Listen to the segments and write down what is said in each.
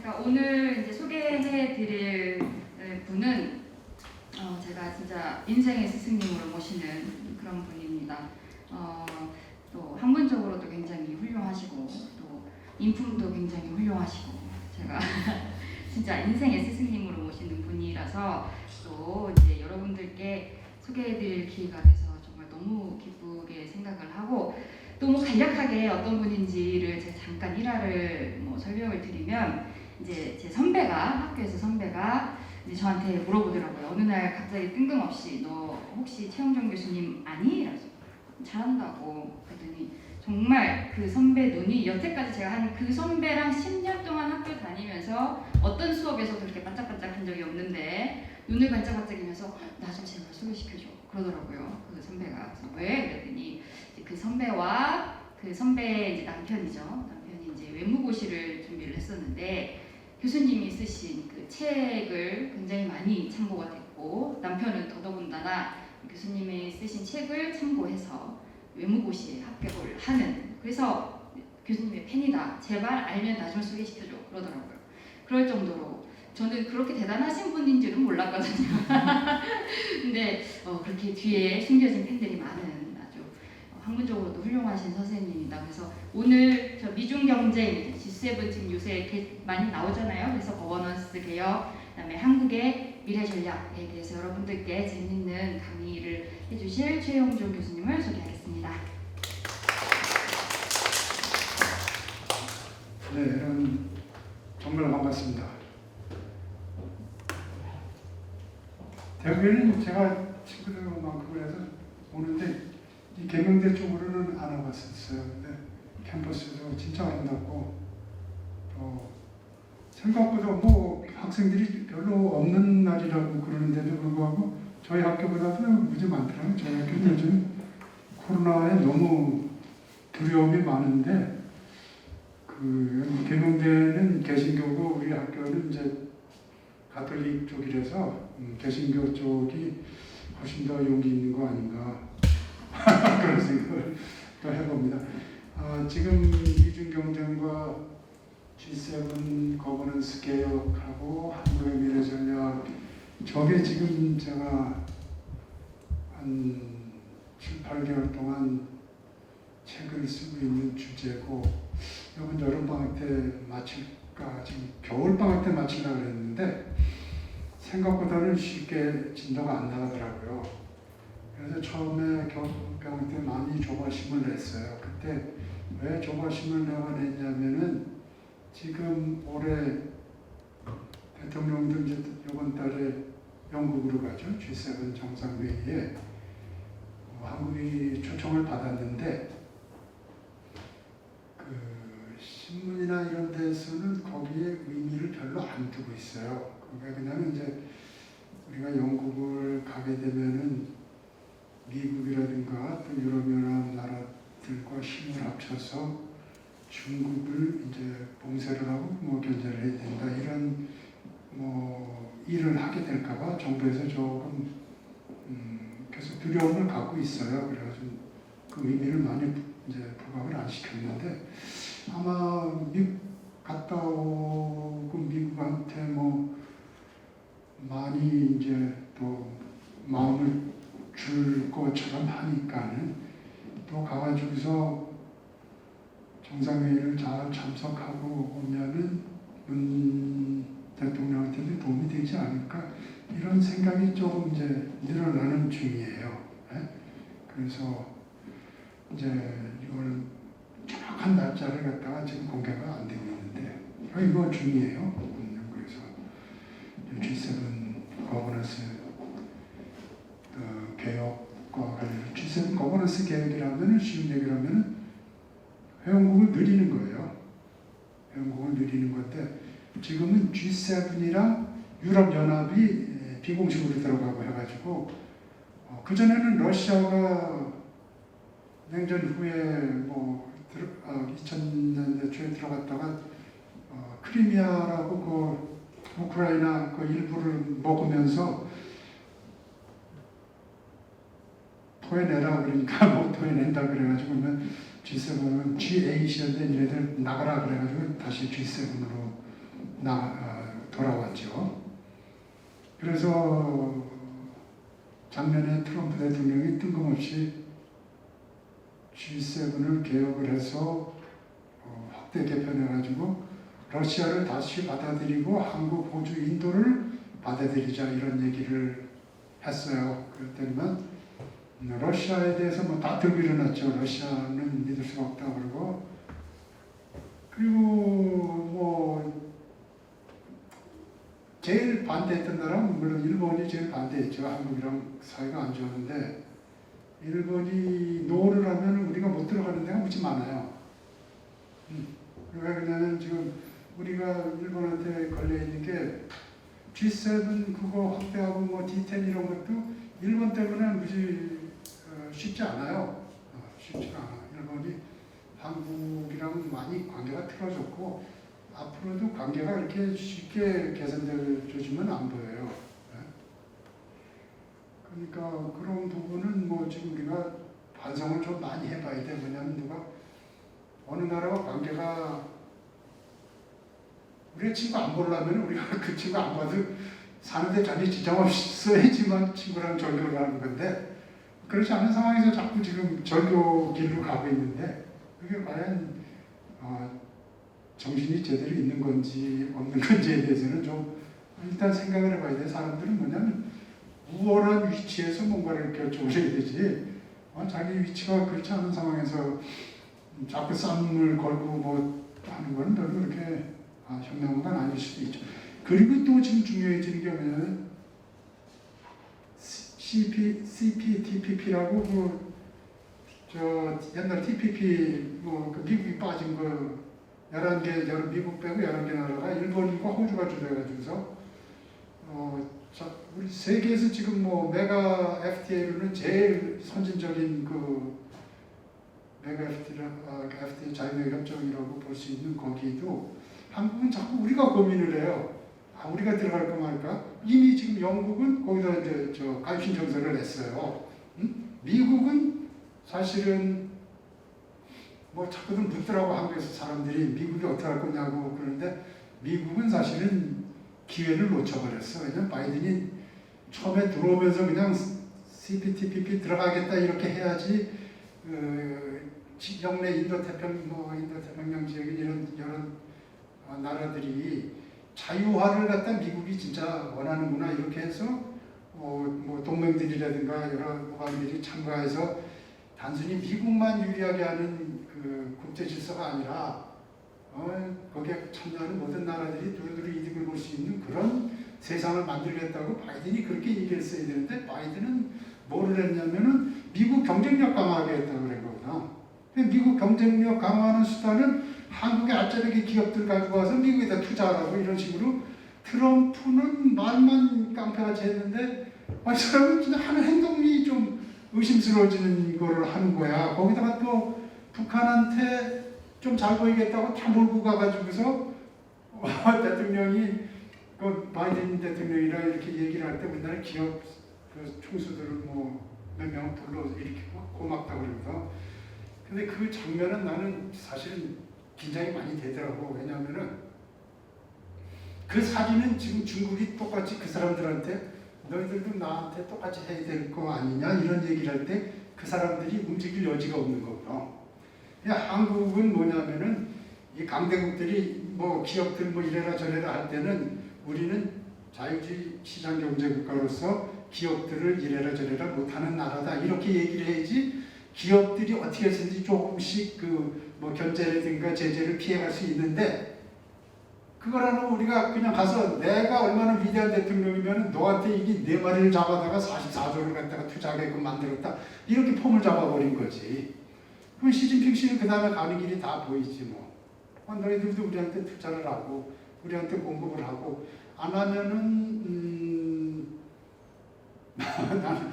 제가 오늘 이제 소개해드릴 분은 제가 진짜 인생의 스승님으로 모시는 그런 분입니다. 또 학문적으로도 굉장히 훌륭하시고 또 인품도 굉장히 훌륭하시고 제가 진짜 인생의 스승님으로 모시는 분이라서 또 이제 여러분들께 소개해드릴 기회가 돼서 정말 너무 기쁘게 생각을 하고 또 뭐 간략하게 어떤 분인지를 제가 잠깐 일화를 설명을 드리면 이제 제 학교에서 선배가 이제 저한테 물어보더라고요. 어느 날 갑자기 뜬금없이 너 혹시 최영정 교수님 아니? 이러면서 잘한다고 그랬더니 정말 그 선배 눈이 여태까지 제가 한 그 선배랑 10년 동안 학교 다니면서 어떤 수업에서도 그렇게 반짝반짝한 적이 없는데 눈을 반짝반짝이면서 나 좀 제발 소개시켜줘 그러더라고요. 그 선배가. 그래서 왜? 그랬더니 그 선배와 그 선배의 이제 남편이 이제 외무고시를 준비를 했었는데 교수님이 쓰신 그 책을 굉장히 많이 참고가 됐고 남편은 더더군다나 교수님이 쓰신 책을 참고해서 외무고시에 합격을 하는, 그래서 교수님의 팬이다, 제발 알면 나 좀 소개시켜줘 그러더라고요. 그럴 정도로 저는 그렇게 대단하신 분인 줄은 몰랐거든요. 근데 그렇게 뒤에 숨겨진 팬들이 많은 아주 학문적으로도 훌륭하신 선생님입니다. 그래서 오늘 저 미중 경쟁 G7 지금 요새 많이 나오잖아요. 그래서 거버넌스 개혁, 그다음에 한국의 미래 전략에 대해서 여러분들께 재밌는 강의를 해주실 최영종 교수님을 소개하겠습니다. 네, 여러분 정말 반갑습니다. 대학교는 제가 친구들만큼을 해서 오는데 이 계명대 쪽으로는 안 와봤었어요. 근데 캠퍼스도 진짜 아름답고 또 생각보다 뭐 학생들이 별로 없는 날이라고 그러는데도 불구하고 저희 학교보다도 무지 많더라고요. 저희 학교는 요즘 코로나에 너무 두려움이 많은데 그 계명대는 개신교고 우리 학교는 이제 가톨릭 쪽이라서 개신교 쪽이 훨씬 더 용기 있는 거 아닌가 그런 생각을 또 해봅니다. 지금 미중 경쟁과 G7 거버넌스 개혁하고 한국의 미래 전략, 저게 지금 제가 한 7, 8개월 동안 책을 쓰고 있는 주제고, 이번 여름방학 때 마칠까, 지금 겨울방학 때 마치려고 그랬는데 생각보다는 쉽게 진도가 안 나가더라고요. 그래서 처음에 겨울방학 때 많이 조바심을 냈어요. 그때 왜 조바심을 내냐면은 지금 올해 대통령도 이제 이번 달에 영국으로 가죠. G7 정상회의에 한국이 초청을 받았는데 그 신문이나 이런 데서는 거기에 의미를 별로 안 두고 있어요. 왜냐하면 이제 우리가 영국을 가게 되면은 미국이라든가 또 유럽연합 나라들과 힘을 합쳐서 중국을 이제 봉쇄를 하고 견제를 해야 된다, 이런 일을 하게 될까봐 정부에서 조금 계속 두려움을 갖고 있어요. 그래가지고 그 의미를 많이 이제 부각을 안 시켰는데 아마 미국 갔다 오고 미국한테 많이 이제 또 마음을 줄 것처럼 하니까는 또 가가지고서 정상회의를 잘 참석하고 오면은 문 대통령한테도 도움이 되지 않을까, 이런 생각이 조금 이제 늘어나는 중이에요. 네? 그래서 이제 이걸 정확한 날짜를 갖다가 지금 공개가 안 되고 있는데 이거 중이에요. 그래서 G7 거버넌스 개혁과 관련 G7 거버넌스 개혁이라면 쉬운 얘기라면 회원국을 늘리는 거예요. 회원국을 늘리는 건데 지금은 G7이랑 유럽연합이 비공식으로 들어가고 해가지고 그전에는 러시아가 냉전 후에 2000년대 초에 들어갔다가 크리미아라고 그 우크라이나 그 일부를 먹으면서 토해내라 그러니까 못 토해낸다 그래가지고 G7은 G8이었는데 얘네들 나가라 그래가지고 다시 G7으로 돌아왔죠. 그래서 작년에 트럼프 대통령이 뜬금없이 G7을 개혁을 해서 확대 개편해가지고 러시아를 다시 받아들이고 한국, 호주, 인도를 받아들이자 이런 얘기를 했어요. 그랬더니만 러시아에 대해서 뭐 다 들고 일어났죠. 러시아는 믿을 수가 없다 그러고, 그리고 뭐 제일 반대했던 나라는 물론 일본이 제일 반대했죠. 한국이랑 사이가 안 좋았는데 일본이 노를 하면 우리가 못 들어가는 데가 무지 많아요. 왜 그러냐면 지금 우리가 일본한테 걸려 있는 게 G7 그거 확대하고 뭐 D10 이런 것도 일본 때문에 무지 쉽지 않아요. 쉽지가 않아. 일본이 한국이랑 많이 관계가 틀어졌고 앞으로도 관계가 이렇게 쉽게 개선될 조짐은 안 보여요. 그러니까 그런 부분은 뭐 지금 우리가 반성을 좀 많이 해봐야 돼. 왜냐하면 누가 어느 나라와 관계가 우리 친구 안 보려면 우리가 그 친구 안 봐도 사는데 전혀 지장 없어야지만 친구랑 절교를 하는 건데 그렇지 않은 상황에서 자꾸 지금 절교 길로 가고 있는데 그게 과연 정신이 제대로 있는 건지 없는 건지에 대해서는 좀 일단 생각을 해봐야 돼. 사람들은 뭐냐면 우월한 위치에서 뭔가를 결정을 해야 되지. 자기 위치가 그렇지 않은 상황에서 자꾸 싸움을 걸고 뭐 하는 건 별로 그렇게 현명한 건 아닐 수도 있죠. 그리고 또 지금 중요해지는 게 뭐냐면 CPTPP라고 옛날 TPP 그 미국이 빠진 거 11개, 미국 빼고 11개 나라가 일본과 호주가 주도해가지고서 우리 세계에서 지금 뭐 메가 FTA로는 제일 선진적인 그 메가 FTA 자유무역 협정이라고 볼 수 있는 거기도 한국은 자꾸 우리가 고민을 해요. 우리가 들어갈까 말까? 이미 지금 영국은 거기다 이제 가입 신청서를 냈어요. 미국은 사실은 뭐 자꾸들 묻더라고. 한국에서 사람들이 미국이 어떻게 할 거냐고 그러는데 미국은 사실은 기회를 놓쳐버렸어. 왜냐면 바이든이 처음에 들어오면서 그냥 CPTPP 들어가겠다 이렇게 해야지 영내 인도태평양 지역인 이런 나라들이 자유화를 갖다 미국이 진짜 원하는구나 이렇게 해서 뭐 동맹들이라든가 여러 국가들이 참가해서 단순히 미국만 유리하게 하는 그 국제 질서가 아니라 거기에 참여하는 모든 나라들이 두루두루 이득을 볼 수 있는 그런 세상을 만들겠다고 바이든이 그렇게 얘기했어야 되는데 바이든은 뭐를 했냐면은 미국 경쟁력 강화하겠다고 그런 거구나. 미국 경쟁력 강화하는 수단은 한국의 알짜배기 기업들 가지고 와서 미국에다 투자하라고 이런 식으로 트럼프는 말만 깡패같이 했는데 이 사람은 진짜 하는 행동이 좀 의심스러워지는 거를 하는 거야. 거기다가 또 북한한테 좀 잘 보이겠다고 다 몰고 가가지고서 대통령이 그 바이든 대통령이랑 이렇게 얘기를 할 때 맨날 기업 그 총수들을 뭐 몇 명 불러 일으키고 고맙다고 그러거든. 근데 그 장면은 나는 사실은 긴장이 많이 되더라고. 왜냐하면은 그 사진은 지금 중국이 똑같이 그 사람들한테 너희들도 나한테 똑같이 해야 될 거 아니냐 이런 얘기를 할 때 그 사람들이 움직일 여지가 없는 거구나. 한국은 뭐냐면은 이 강대국들이 뭐 기업들 뭐 이래라 저래라 할 때는 우리는 자유주의 시장 경제 국가로서 기업들을 이래라 저래라 못하는 나라다 이렇게 얘기를 해야지 기업들이 어떻게 해서든지 조금씩 그 뭐 견제라든가 제재를 피해갈 수 있는데 그거라는 우리가 그냥 가서 내가 얼마나 위대한 대통령이면 너한테 이게 네 마리를 잡아다가 44조를 갖다가 투자하게끔 만들었다 이렇게 폼을 잡아버린 거지. 그럼 시진핑 씨는 그 다음에 가는 길이 다 보이지 뭐. 너희들도 우리한테 투자를 하고 우리한테 공급을 하고 안 하면은 나는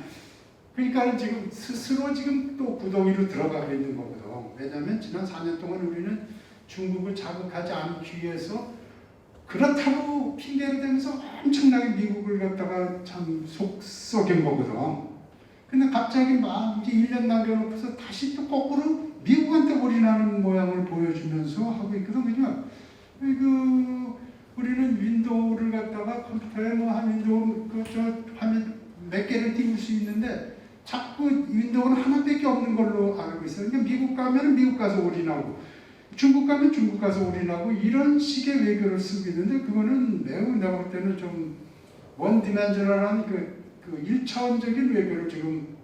그러니까 지금 스스로 지금 또 구덩이로 들어가고 있는 거거든. 왜냐하면 지난 4년 동안 우리는 중국을 자극하지 않기 위해서 그렇다고 핑계를 대면서 엄청나게 미국을 갖다가 참 속썩인 거거든. 근데 갑자기 막 이제 1년 남겨놓고서 다시 또 거꾸로 미국한테 올인하는 모양을 보여주면서 하고 있거든. 그냥 우리는 윈도우를 갖다가 컴퓨터에 뭐 한 윈도우 그저 화면 몇 개를 띄울 수 있는데 자꾸 윈도우는 하나밖에 없는 걸로 알고 있어요. 그러니까 미국 가면 미국 가서 올인하고 중국 가면 중국 가서 올인하고 이런 식의 외교를 쓰고 있는데 그거는 매우 내가 볼 때는 좀 원디멘저널한 그 일차원적인 외교를 지금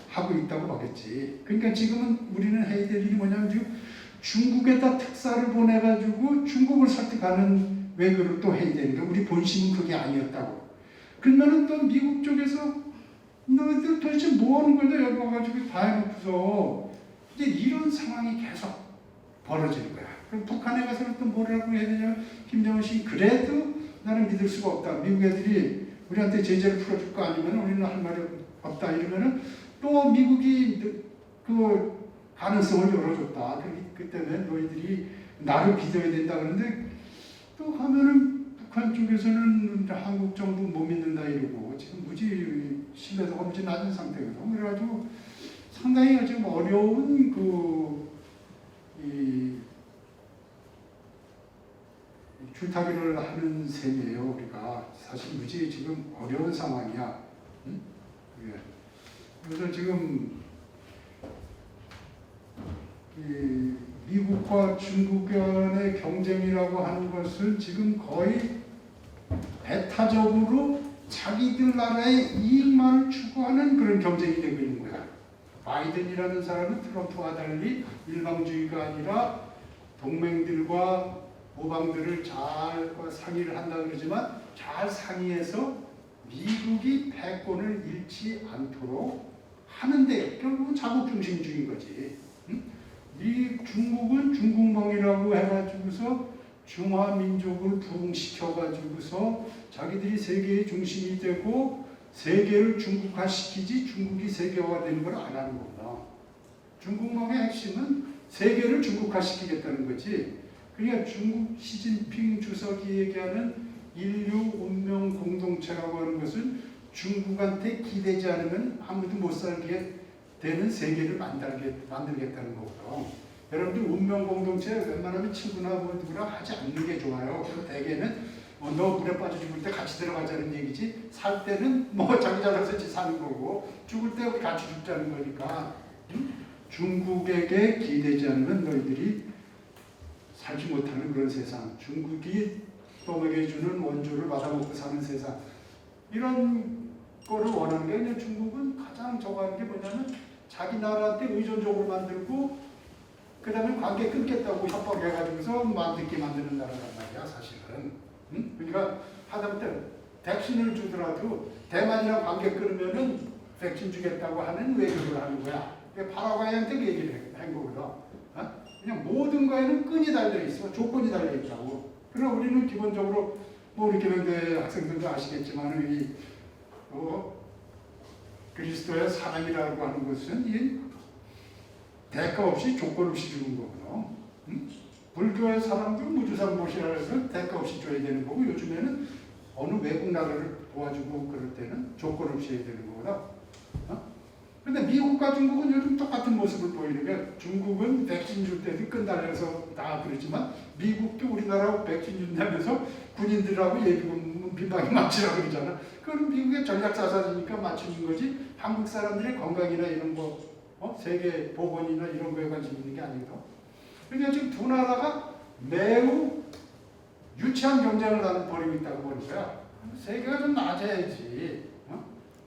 하고 있다고 보겠지. 그러니까 지금은 우리는 해야 될 일이 뭐냐면 지금 중국에다 특사를 보내가지고 중국을 설득하는 외교를 또 해야 되는데 우리 본심은 그게 아니었다고. 그러면은 또 미국 쪽에서 너희들 도대체 뭐 하는 거냐 여기 와가지고 다 해놓고서 이제 이런 상황이 계속 벌어지는 거야. 그럼 북한에 가서는 또 뭐라고 해야 되냐? 김정은 씨 그래도 나는 믿을 수가 없다. 미국 애들이 우리한테 제재를 풀어줄 거 아니면 우리는 할 말이 없다 이러면은 또 미국이 그 가능성을 열어줬다. 그 때문에 너희들이 나를 믿어야 된다 그러는데 또 하면은 북한 쪽에서는 한국 정부 못 믿는다 이러고 지금 무지 신뢰도가 무지 낮은 상태거든. 그래가지고 상당히 지금 어려운 이 줄타기를 하는 셈이에요. 우리가 사실 무지 지금 어려운 상황이야. 응? 그래서 지금 이 미국과 중국 간의 경쟁이라고 하는 것은 지금 거의 배타적으로 자기들 나라의 이익만을 추구하는 그런 경쟁이 되고 있는 거야. 바이든이라는 사람은 트럼프와 달리 일방주의가 아니라 동맹들과 모방들을 잘 상의를 한다 그러지만 잘 상의해서 미국이 패권을 잃지 않도록 하는데 결국은 자국 중심주의인 거지. 응? 이 중국은 중국몽이라고 해가지고서 중화민족을 부흥시켜가지고서 자기들이 세계의 중심이 되고 세계를 중국화시키지 중국이 세계화가 되는 걸 안 하는 거구나. 중국몽의 핵심은 세계를 중국화시키겠다는 거지. 그러니까 중국 시진핑 주석이 얘기하는 인류 운명 공동체라고 하는 것은 중국한테 기대지 않으면 아무도 못 살게 되는 세계를 만들겠다는 거고요. 여러분들 운명 공동체 웬만하면 친구나 뭐 누구나 하지 않는 게 좋아요. 그리고 대개는 너 물에 빠져 죽을 때 같이 들어가자는 얘기지 살 때는 뭐 자기 잘나서 사는 거고 죽을 때 우리 같이 죽자는 거니까 중국에게 기대지 않으면 너희들이 살지 못하는 그런 세상, 중국이 떠먹여주는 원조를 받아먹고 사는 세상, 이런 거를 원하는 게 아니라 중국은 가장 저거하는 게 뭐냐면 자기 나라한테 의존적으로 만들고 그 다음에 관계 끊겠다고 협박해가지고서 만들게 만드는 나라란 말이야 사실은. 응? 그러니까 하다못해 백신을 주더라도 대만이랑 관계 끊으면은 백신 주겠다고 하는 외교를 하는 거야. 파라과이한테 그 얘기를 한 거거든. 어? 그냥 모든 거에는 끈이 달려있어. 조건이 달려있다고. 그러나 우리는 기본적으로 뭐 우리 경영대 학생들도 아시겠지만 이 그리스도의 사랑이라고 하는 것은 이 대가 없이 조건 없이 주는 거거든. 응? 불교의 사랑도 무주상보시라 해서 대가 없이 줘야 되는 거고 요즘에는 어느 외국 나라를 도와주고 그럴 때는 조건 없이 해야 되는 거거든. 그런데 미국과 중국은 요즘 똑같은 모습을 보이는 게 중국은 백신 줄 때도 끈달려서 다 그러지만 미국도 우리나라하고 백신 준다면서 군인들하고 예비군 빈방이 맞추라고 그러잖아. 그건 미국의 전략자산이니까 맞추는 거지 한국 사람들의 건강이나 이런 거 세계 보건이나 이런 거에 관심 있는 게 아니거든. 그러니까 지금 두 나라가 매우 유치한 경쟁을 벌이고 있다고 보는 거야. 세계가 좀 나아져야지.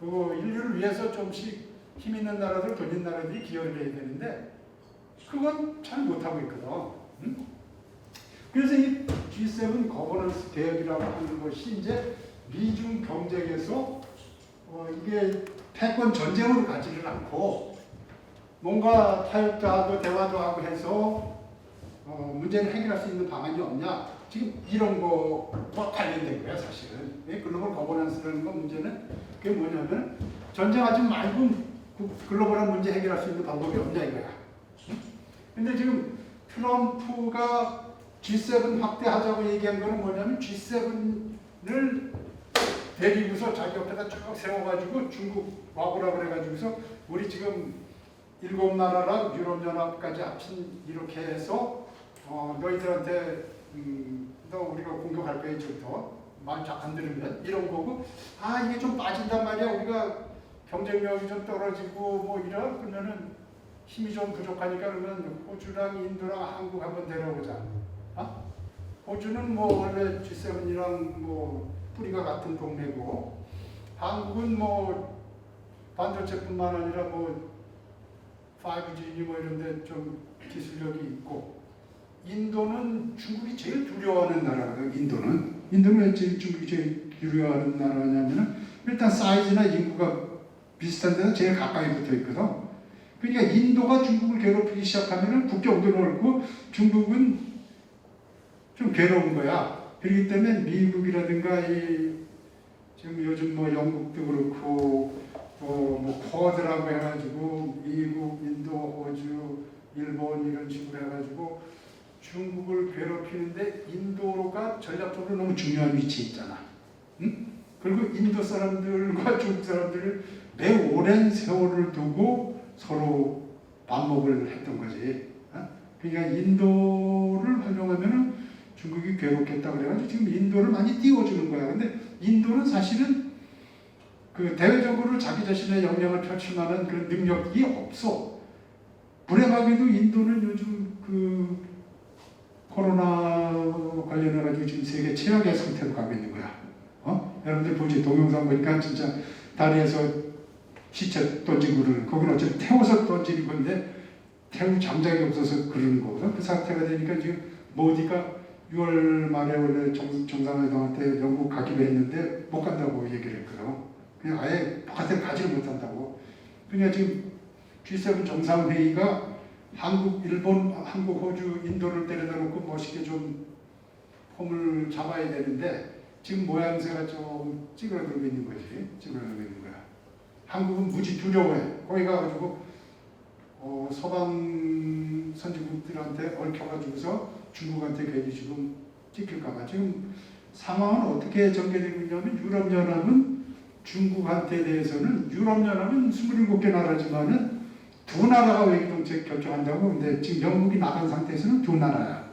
그리고 인류를 위해서 좀씩 힘 있는 나라들, 돈 있는 나라들이 기여를 해야 되는데 그건 잘 못하고 있거든. 응? 그래서 이 G7 거버넌스 개혁이라고 하는 것이 이제 미중 경쟁에서 이게 패권 전쟁으로 가지를 않고 뭔가 타협자하고 대화도 하고 해서 문제를 해결할 수 있는 방안이 없냐? 지금 이런 거와 관련된 거야 사실은. 글로벌 거버넌스라는 거 문제는 그게 뭐냐면 전쟁하지 말고 글로벌한 문제 해결할 수 있는 방법이 없냐 이거야. 근데 지금 트럼프가 G7 확대하자고 얘기한 거는 뭐냐면 G7을 데리고서 자기 옆에다 쭉 세워가지고 중국 와보라 그래가지고서 우리 지금 7나라랑 유럽연합까지 합친 이렇게 해서 너희들한테 너 우리가 공격할 거야 이제부터 말 잘 안 들으면 이런 거고 이게 좀 빠진단 말이야. 우리가 경쟁력이 좀 떨어지고 뭐 이런 그러면은 힘이 좀 부족하니까 그러면 호주랑 인도랑 한국 한번 데려오자. 호주는 뭐 원래 G7이랑 뭐 뿌리가 같은 동네고 한국은 뭐 반도체뿐만 아니라 뭐 5G니 뭐 이런데 좀 기술력이 있고 인도는 중국이 제일 두려워하는 나라거든. 인도는 왜 중국이 제일 두려워하는 나라냐면은 일단 사이즈나 인구가 비슷한 데서 제일 가까이 붙어 있거든. 그러니까 인도가 중국을 괴롭히기 시작하면은 국경도 넓고 중국은 좀 괴로운 거야. 그렇기 때문에 미국이라든가 지금 요즘 뭐 영국도 그렇고 뭐 쿼드라고 해가지고 미국, 인도, 호주, 일본 이런 식으로 해가지고 중국을 괴롭히는데 인도가 전략적으로 너무 중요한 위치에 있잖아. 응? 그리고 인도 사람들과 중국 사람들을 매우 오랜 세월을 두고 서로 반목을 했던 거지. 그러니까 인도를 활용하면은 중국이 괴롭겠다 그래가지고 지금 인도를 많이 띄워주는 거야. 근데 인도는 사실은 그 대외적으로 자기 자신의 역량을 펼칠 만한 그런 능력이 없어. 불행하게도 인도는 요즘 그 코로나 관련해가지고 지금 세계 최악의 상태로 가고 있는 거야. 여러분들 보지 동영상 보니까 진짜 다리에서 시체 던지고 그러는 거기는 어차피 태워서 던지는 건데 태우 장작이 없어서 그러는 거거든. 그 상태가 되니까 지금 모디가 6월 말에 원래 정상회담 때 영국 가기로 했는데 못 간다고 얘기를 했거든. 그냥 아예 바깥에 가지를 못한다고. 그러니까 지금 G7 정상회의가 한국, 일본, 한국, 호주, 인도를 데려다 놓고 멋있게 좀 폼을 잡아야 되는데 지금 모양새가 좀 찌그러들고 있는 거지. 찌그러들고 있는 거야. 한국은 무지 두려워해. 거기 가가지고 서방 선진국들한테 얽혀가지고서 중국한테 괜히 지금 찍힐까봐. 지금 상황은 어떻게 전개되고 있냐면 유럽연합은 중국한테 대해서는 유럽연합은 27개 나라지만은 두 나라가 외교정책 결정한다고. 근데 지금 영국이 나간 상태에서는 두 나라야.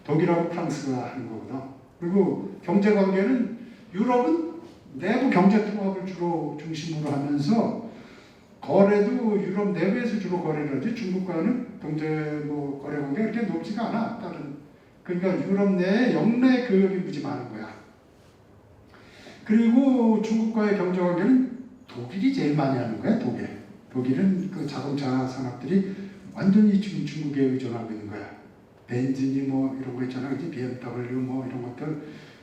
독일하고 프랑스가 하는 거거든. 그리고 경제관계는 유럽은 내부 경제통합을 주로 중심으로 하면서 거래도 유럽 내부에서 주로 거래를 하지 중국과는 경제 뭐 거래 관계가 그렇게 높지가 않아. 그러니까 유럽 내에 역내 교역이 무지 많은 거야. 그리고 중국과의 경제 관계는 독일이 제일 많이 하는 거야. 독일은 그 자동차 산업들이 완전히 지금 중국에 의존하고 있는 거야. 벤츠니 뭐 이런 거 있잖아. 그치? BMW 뭐 이런 것들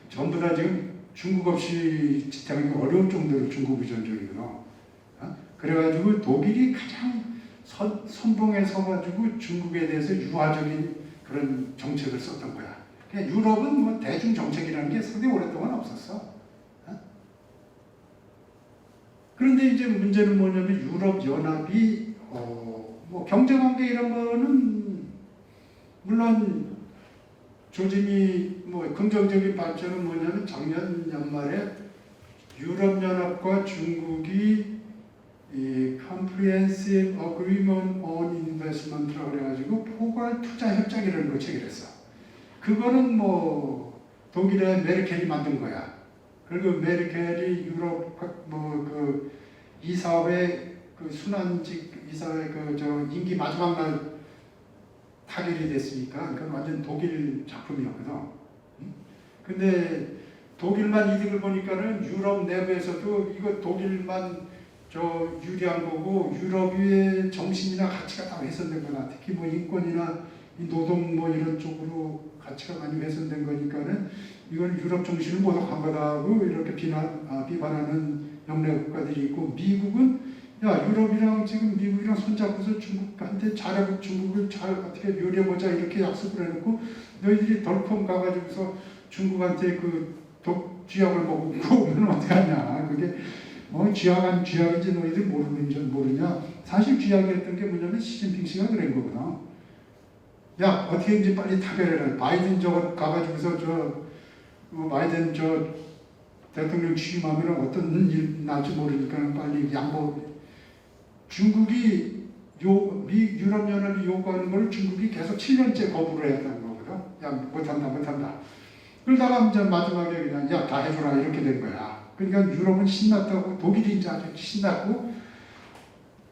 전부 다 지금 중국 없이 지탱하기 어려울 정도로 중국 의존적이구나. 그래가지고 독일이 가장 선봉에 서가지고 중국에 대해서 유화적인 그런 정책을 썼던 거야. 그러니까 유럽은 뭐 대중 정책이라는 게 상당히 오랫동안 없었어. 그런데 이제 문제는 뭐냐면 유럽 연합이 뭐 경제 관계 이런 거는 물론 조짐이 뭐 긍정적인 발전은 뭐냐면 작년 연말에 유럽 연합과 중국이 이 Comprehensive Agreement on Investment라고 그래가지고 포괄 투자 협정이라는 걸 체결했어. 그거는 뭐 독일의 메르켈이 만든 거야. 그리고 메르켈이 유럽 뭐 그 이사회 그 순환직 이사회 그 저 임기 마지막 날 타결이 됐으니까 그건 완전 독일 작품이었거든. 근데 독일만 이득을 보니까는 유럽 내부에서도 이거 독일만 저 유리한 거고 유럽의 정신이나 가치가 다 훼손된 거나 특히 뭐 인권이나 노동 뭐 이런 쪽으로 가치가 많이 훼손된 거니까는 이건 유럽 정신을 모독한 거다고 이렇게 비판하는 역내 국가들이 있고 미국은 야 유럽이랑 지금 미국이랑 손잡고서 중국한테 잘하고 중국을 잘 어떻게 요리해보자 이렇게 약속을 해놓고 너희들이 덜컹 가가지고서 중국한테 그 쥐약을 먹고 오면 어떡하냐. 그게 쥐약인지 너희들 모르냐. 사실 쥐약이었던 게 뭐냐면 시진핑 씨가 그런 거구나. 야 어떻게 이제 빨리 타결해라. 바이든 저거 가가지고서 바이든 저 대통령 취임하면 어떤 일 날지 모르니까 빨리 양보. 중국이 유럽연합이 요구하는 걸 중국이 계속 7년째 거부를 했다는 거거든. 야 못한다. 그러다가 이제 마지막에 그냥 야 다 해줘라 이렇게 된 거야. 그러니까 유럽은 신났다고 독일이 이제 아주 신났고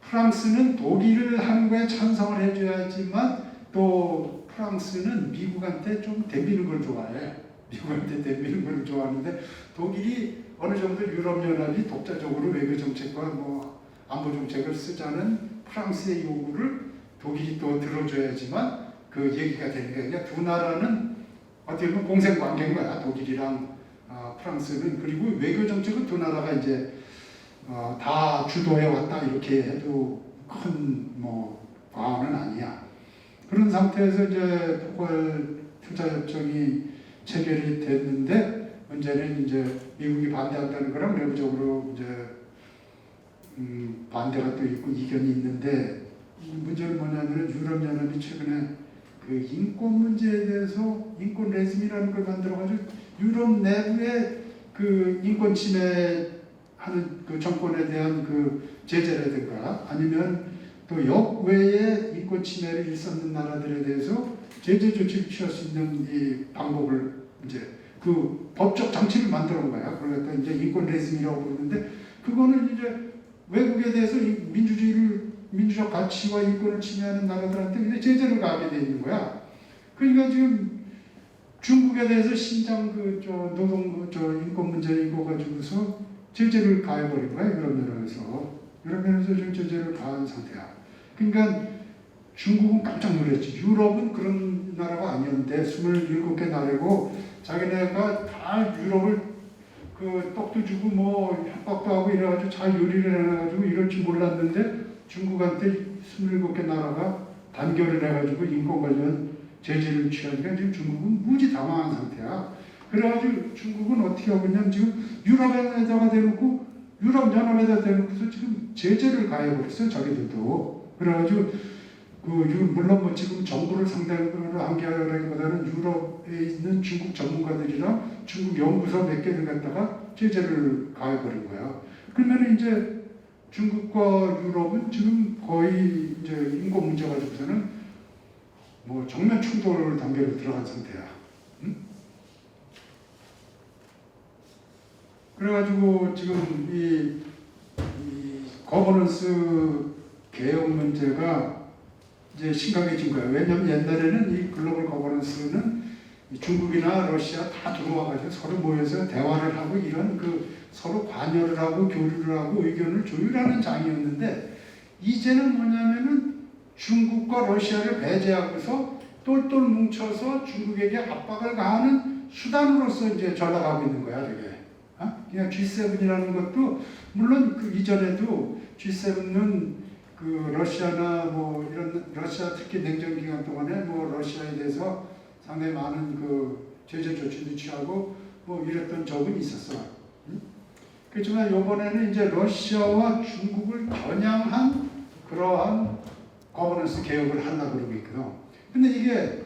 프랑스는 독일을 하는 거에 찬성을 해줘야지만 또 프랑스는 미국한테 좀 덤비는 걸 좋아해. 미국한테 덤비는 걸 좋아하는데 독일이 어느 정도 유럽연합이 독자적으로 외교 정책과 뭐 안보 정책을 쓰자는 프랑스의 요구를 독일이 또 들어줘야지만 그 얘기가 되는 게 아니라 두 나라는 어떻게 보면 공생 관계인 거야. 독일이랑 프랑스는. 그리고 외교 정책은 두 나라가 이제 다 주도해 왔다 이렇게 해도 큰 뭐 과언은 아니야. 그런 상태에서 이제 포괄 투자 협정이 체결이 됐는데 문제는 이제 미국이 반대한다는 거랑 내부적으로 이제 반대가 또 있고 이견이 있는데 문제는 뭐냐면 유럽연합이 최근에 그 인권 문제에 대해서 인권 레즘이라는 걸 만들어가지고 유럽 내부의 그 인권 침해하는 그 정권에 대한 그 제재라든가 아니면 또 역외의 인권 침해를 일삼는 나라들에 대해서 제재 조치를 취할 수 있는 이 방법을 이제 그 법적 장치를 만들어 온 거야. 그러니까 이제 인권 레즘이라고 부르는데 그거는 이제 외국에 대해서 민주적 가치와 인권을 침해하는 나라들한테 이제 제재를 가하게 돼 있는 거야. 그러니까 지금 중국에 대해서 신장 노동 인권 문제 이거 가지고서 제재를 가해버린 거야. 유럽 면에서 지금 제재를 가한 상태야. 그러니까 중국은 깜짝 놀랐지. 유럽은 그런 나라가 아니었는데 27개 나라고 자기네가 다 유럽을 그 떡도 주고 뭐 협박도 하고 이래가지고 잘 요리를 해가지고 이럴 줄 몰랐는데 중국한테 27개 나라가 단결을 해가지고 인권 관련 제재를 취하니까 지금 중국은 무지 당황한 상태야. 그래가지고 중국은 어떻게 하고 있냐면 지금 유럽에다가 대놓고 유럽연합에다 대놓고서 지금 제재를 가해버렸어요. 자기들도. 그래가지고 물론 뭐 지금 정부를 상대로 한 게 아니라기보다는 유럽에 있는 중국 전문가들이랑 중국 연구소 몇 개를 갖다가 제재를 가해버린 거야. 그러면 이제 중국과 유럽은 지금 거의 이제 인권 문제 가지고서는 뭐 정면 충돌 단계로 들어간 상태야. 응? 그래가지고 지금 이 거버넌스 개혁 문제가 이제 심각해진 거예요. 왜냐하면 옛날에는 이 글로벌 거버넌스는 중국이나 러시아 다 들어와가지고 서로 모여서 대화를 하고 이런 그 서로 관여를 하고 교류를 하고 의견을 조율하는 장이었는데 이제는 뭐냐면은 중국과 러시아를 배제하고서 똘똘 뭉쳐서 중국에게 압박을 가하는 수단으로서 이제 전락하고 있는 거야, 저게. 그냥 G7이라는 것도 물론 그 이전에도 G7은 그 러시아나 뭐 이런 러시아 특히 냉전 기간 동안에 뭐 러시아에 대해서 상당히 많은 그 제재 조치도 취하고 뭐 이랬던 적은 있었어. 그렇지만 이번에는 이제 러시아와 중국을 겨냥한 그러한 거버넌스 개혁을 하려고 그러고 있거든. 근데 이게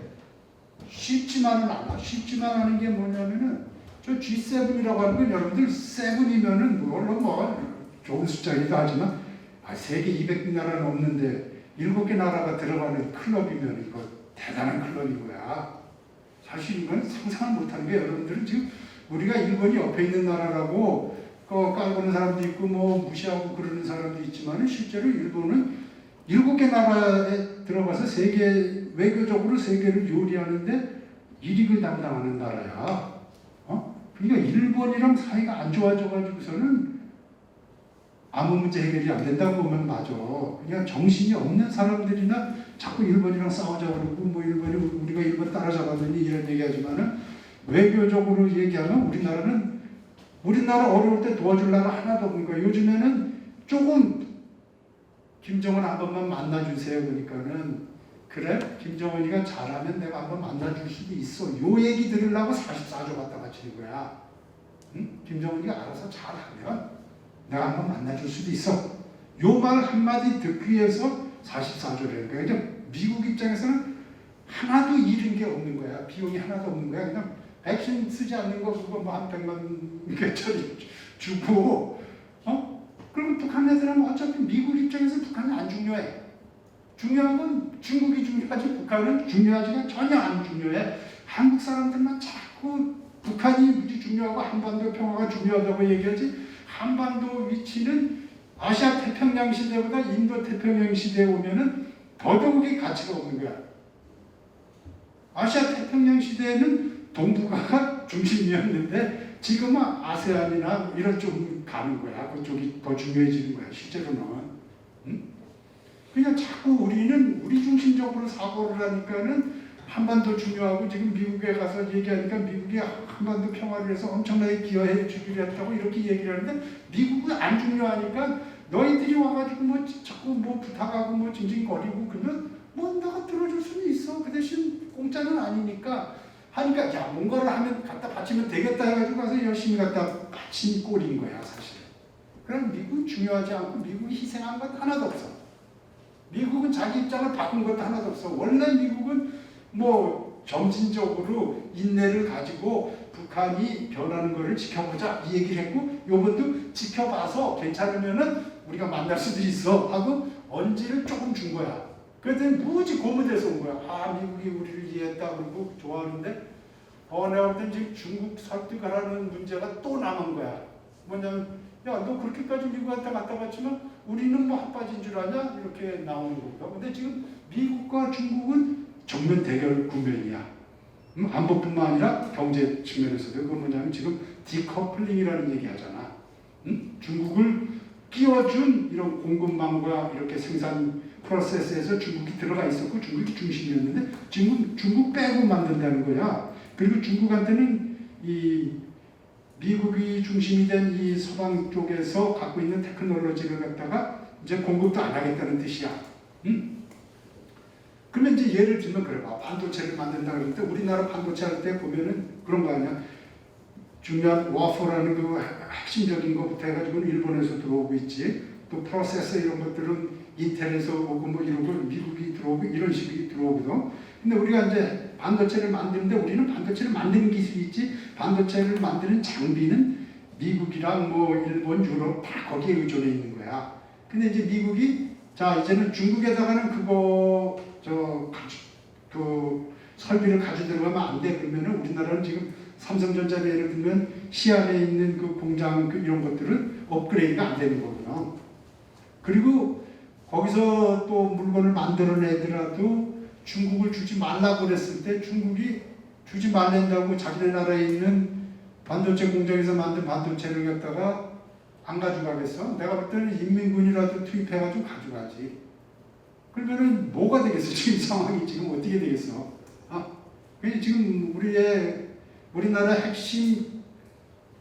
쉽지만은 않아. 쉽지만 않은 게 뭐냐면은 저 G7이라고 하는 건 여러분들 7이면은 물론 뭐 좋은 숫자이기도 하지만 세계 200나라 넘는데 7개 나라가 들어가는 클럽이면 이거 대단한 클럽인 거야. 사실 이건 상상을 못하는 게 여러분들은 지금 우리가 일본이 옆에 있는 나라라고 깔보는 사람도 있고 뭐 무시하고 그러는 사람도 있지만 실제로 일본은 7개 나라에 들어가서 외교적으로 세계를 요리하는데 1위를 담당하는 나라야. 그러니까 일본이랑 사이가 안 좋아져가지고서는 아무 문제 해결이 안 된다고 보면 맞아. 그냥 정신이 없는 사람들이나 자꾸 일본이랑 싸우자 그러고 뭐 우리가 일본 따라잡았더니 이런 얘기하지만은 외교적으로 얘기하면 우리나라 어려울 때 도와줄 나라 하나도 없는 거야. 요즘에는 조금 김정은 한 번만 만나주세요. 그러니까는 그래? 김정은이가 잘하면 내가 한번 만나줄 수도 있어. 요 얘기 들으려고 44조 갖다 바치는 거야. 응? 김정은이가 알아서 잘하면 내가 한번 만나줄 수도 있어. 요 말 한마디 듣기 위해서 44조라는 거야. 그러니까 미국 입장에서는 하나도 잃은 게 없는 거야. 비용이 하나도 없는 거야. 그냥 백신 쓰지 않는 거 그거 뭐 한 100만 개짜리 주고 그러면 북한 애들은 어차피 미국 입장에서 북한이 안 중요해. 중요한 건 중국이 중요하지 북한은 중요하지가 전혀 안 중요해. 한국 사람들만 자꾸 북한이 무지 중요하고 한반도 평화가 중요하다고 얘기하지, 한반도 위치는 아시아 태평양 시대보다 인도 태평양 시대에 오면은 더더욱이 가치가 없는 거야. 아시아 태평양 시대에는 동북아가 중심이었는데 지금은 아세안이나 이런 쪽 가는 거야. 그쪽이 더 중요해지는 거야, 실제로는. 응? 그냥 자꾸 우리는 우리 중심적으로 사고를 하니까는 한반도 중요하고, 지금 미국에 가서 얘기하니까 미국이 한반도 평화를 위해서 엄청나게 기여해 주기로 했다고 이렇게 얘기를 하는데, 미국은 안 중요하니까 너희들이 와가지고 뭐 자꾸 뭐 부탁하고 뭐 징징거리고 그러면 뭐 내가 들어줄 수는 있어. 그 대신 공짜는 아니니까 하니까, 야 뭔가를 하면 갖다 바치면 되겠다 해가지고 가서 열심히 갖다 바친 꼴인 거야 사실. 그럼 미국 중요하지 않고 미국이 희생한 건 하나도 없어. 미국은 자기 입장을 바꾼 것도 하나도 없어. 원래 미국은 뭐 점진적으로 인내를 가지고 북한이 변하는 것을 지켜보자 이 얘기를 했고, 요번도 지켜봐서 괜찮으면은 우리가 만날 수도 있어 하고 언지를 조금 준 거야. 그랬더니 무지 고무돼서 온 거야. 아 미국이 우리를 이해했다 그러고 좋아하는데, 내가 볼 땐 지금 중국 설득을 하는 문제가 또 남은 거야. 뭐냐면, 야 너 그렇게까지 미국한테 갖다 바치면 우리는 뭐 핫바지인 줄 아냐? 이렇게 나오는 거거든. 근데 지금 미국과 중국은 정면 대결 국면이야. 안보뿐만 아니라 경제 측면에서도. 그건 뭐냐면 지금 디커플링이라는 얘기 하잖아. 중국을 끼워준 이런 공급망과 이렇게 생산 프로세스에서 중국이 들어가 있었고 중국이 중심이었는데 지금 중국 빼고 만든다는 거야. 그리고 중국한테는 이 미국이 중심이 된 이 서방 쪽에서 갖고 있는 테크놀로지를 갖다가 이제 공급도 안 하겠다는 뜻이야. 그러면 이제 예를 들면 그래 봐. 반도체를 만든다 그럴 때 우리나라 반도체 할 때 보면은 그런 거 아니야. 중요한 와퍼라는 그 핵심적인 것부터 해가지고는 일본에서 들어오고 있지. 또 프로세서 이런 것들은 인텔에서 오고 뭐 이런 거 미국이 들어오고 이런 식이 들어오거든. 근데 우리가 이제 반도체를 만드는데 우리는 반도체를 만드는 기술이 있지, 반도체를 만드는 장비는 미국이랑 뭐 일본, 유럽 다 거기에 의존해 있는 거야. 근데 이제 미국이 자 이제는 중국에다가는 그거 그 설비를 가지고 들어가면 안 돼. 그러면은 우리나라는 지금 삼성전자 예를 들면 시안에 있는 그 공장 그 이런 것들은 업그레이드가 안 되는 거거든요. 그리고 거기서 또 물건을 만들어내더라도 중국을 주지 말라고 그랬을 때 중국이 주지 말란다고 자기네 나라에 있는 반도체 공장에서 만든 반도체를 갖다가 안 가져가겠어? 내가 볼 때는 인민군이라도 투입해가지고 가져가지. 그러면은 뭐가 되겠어? 지금 상황이 지금 어떻게 되겠어? 그게 지금 우리나라 핵심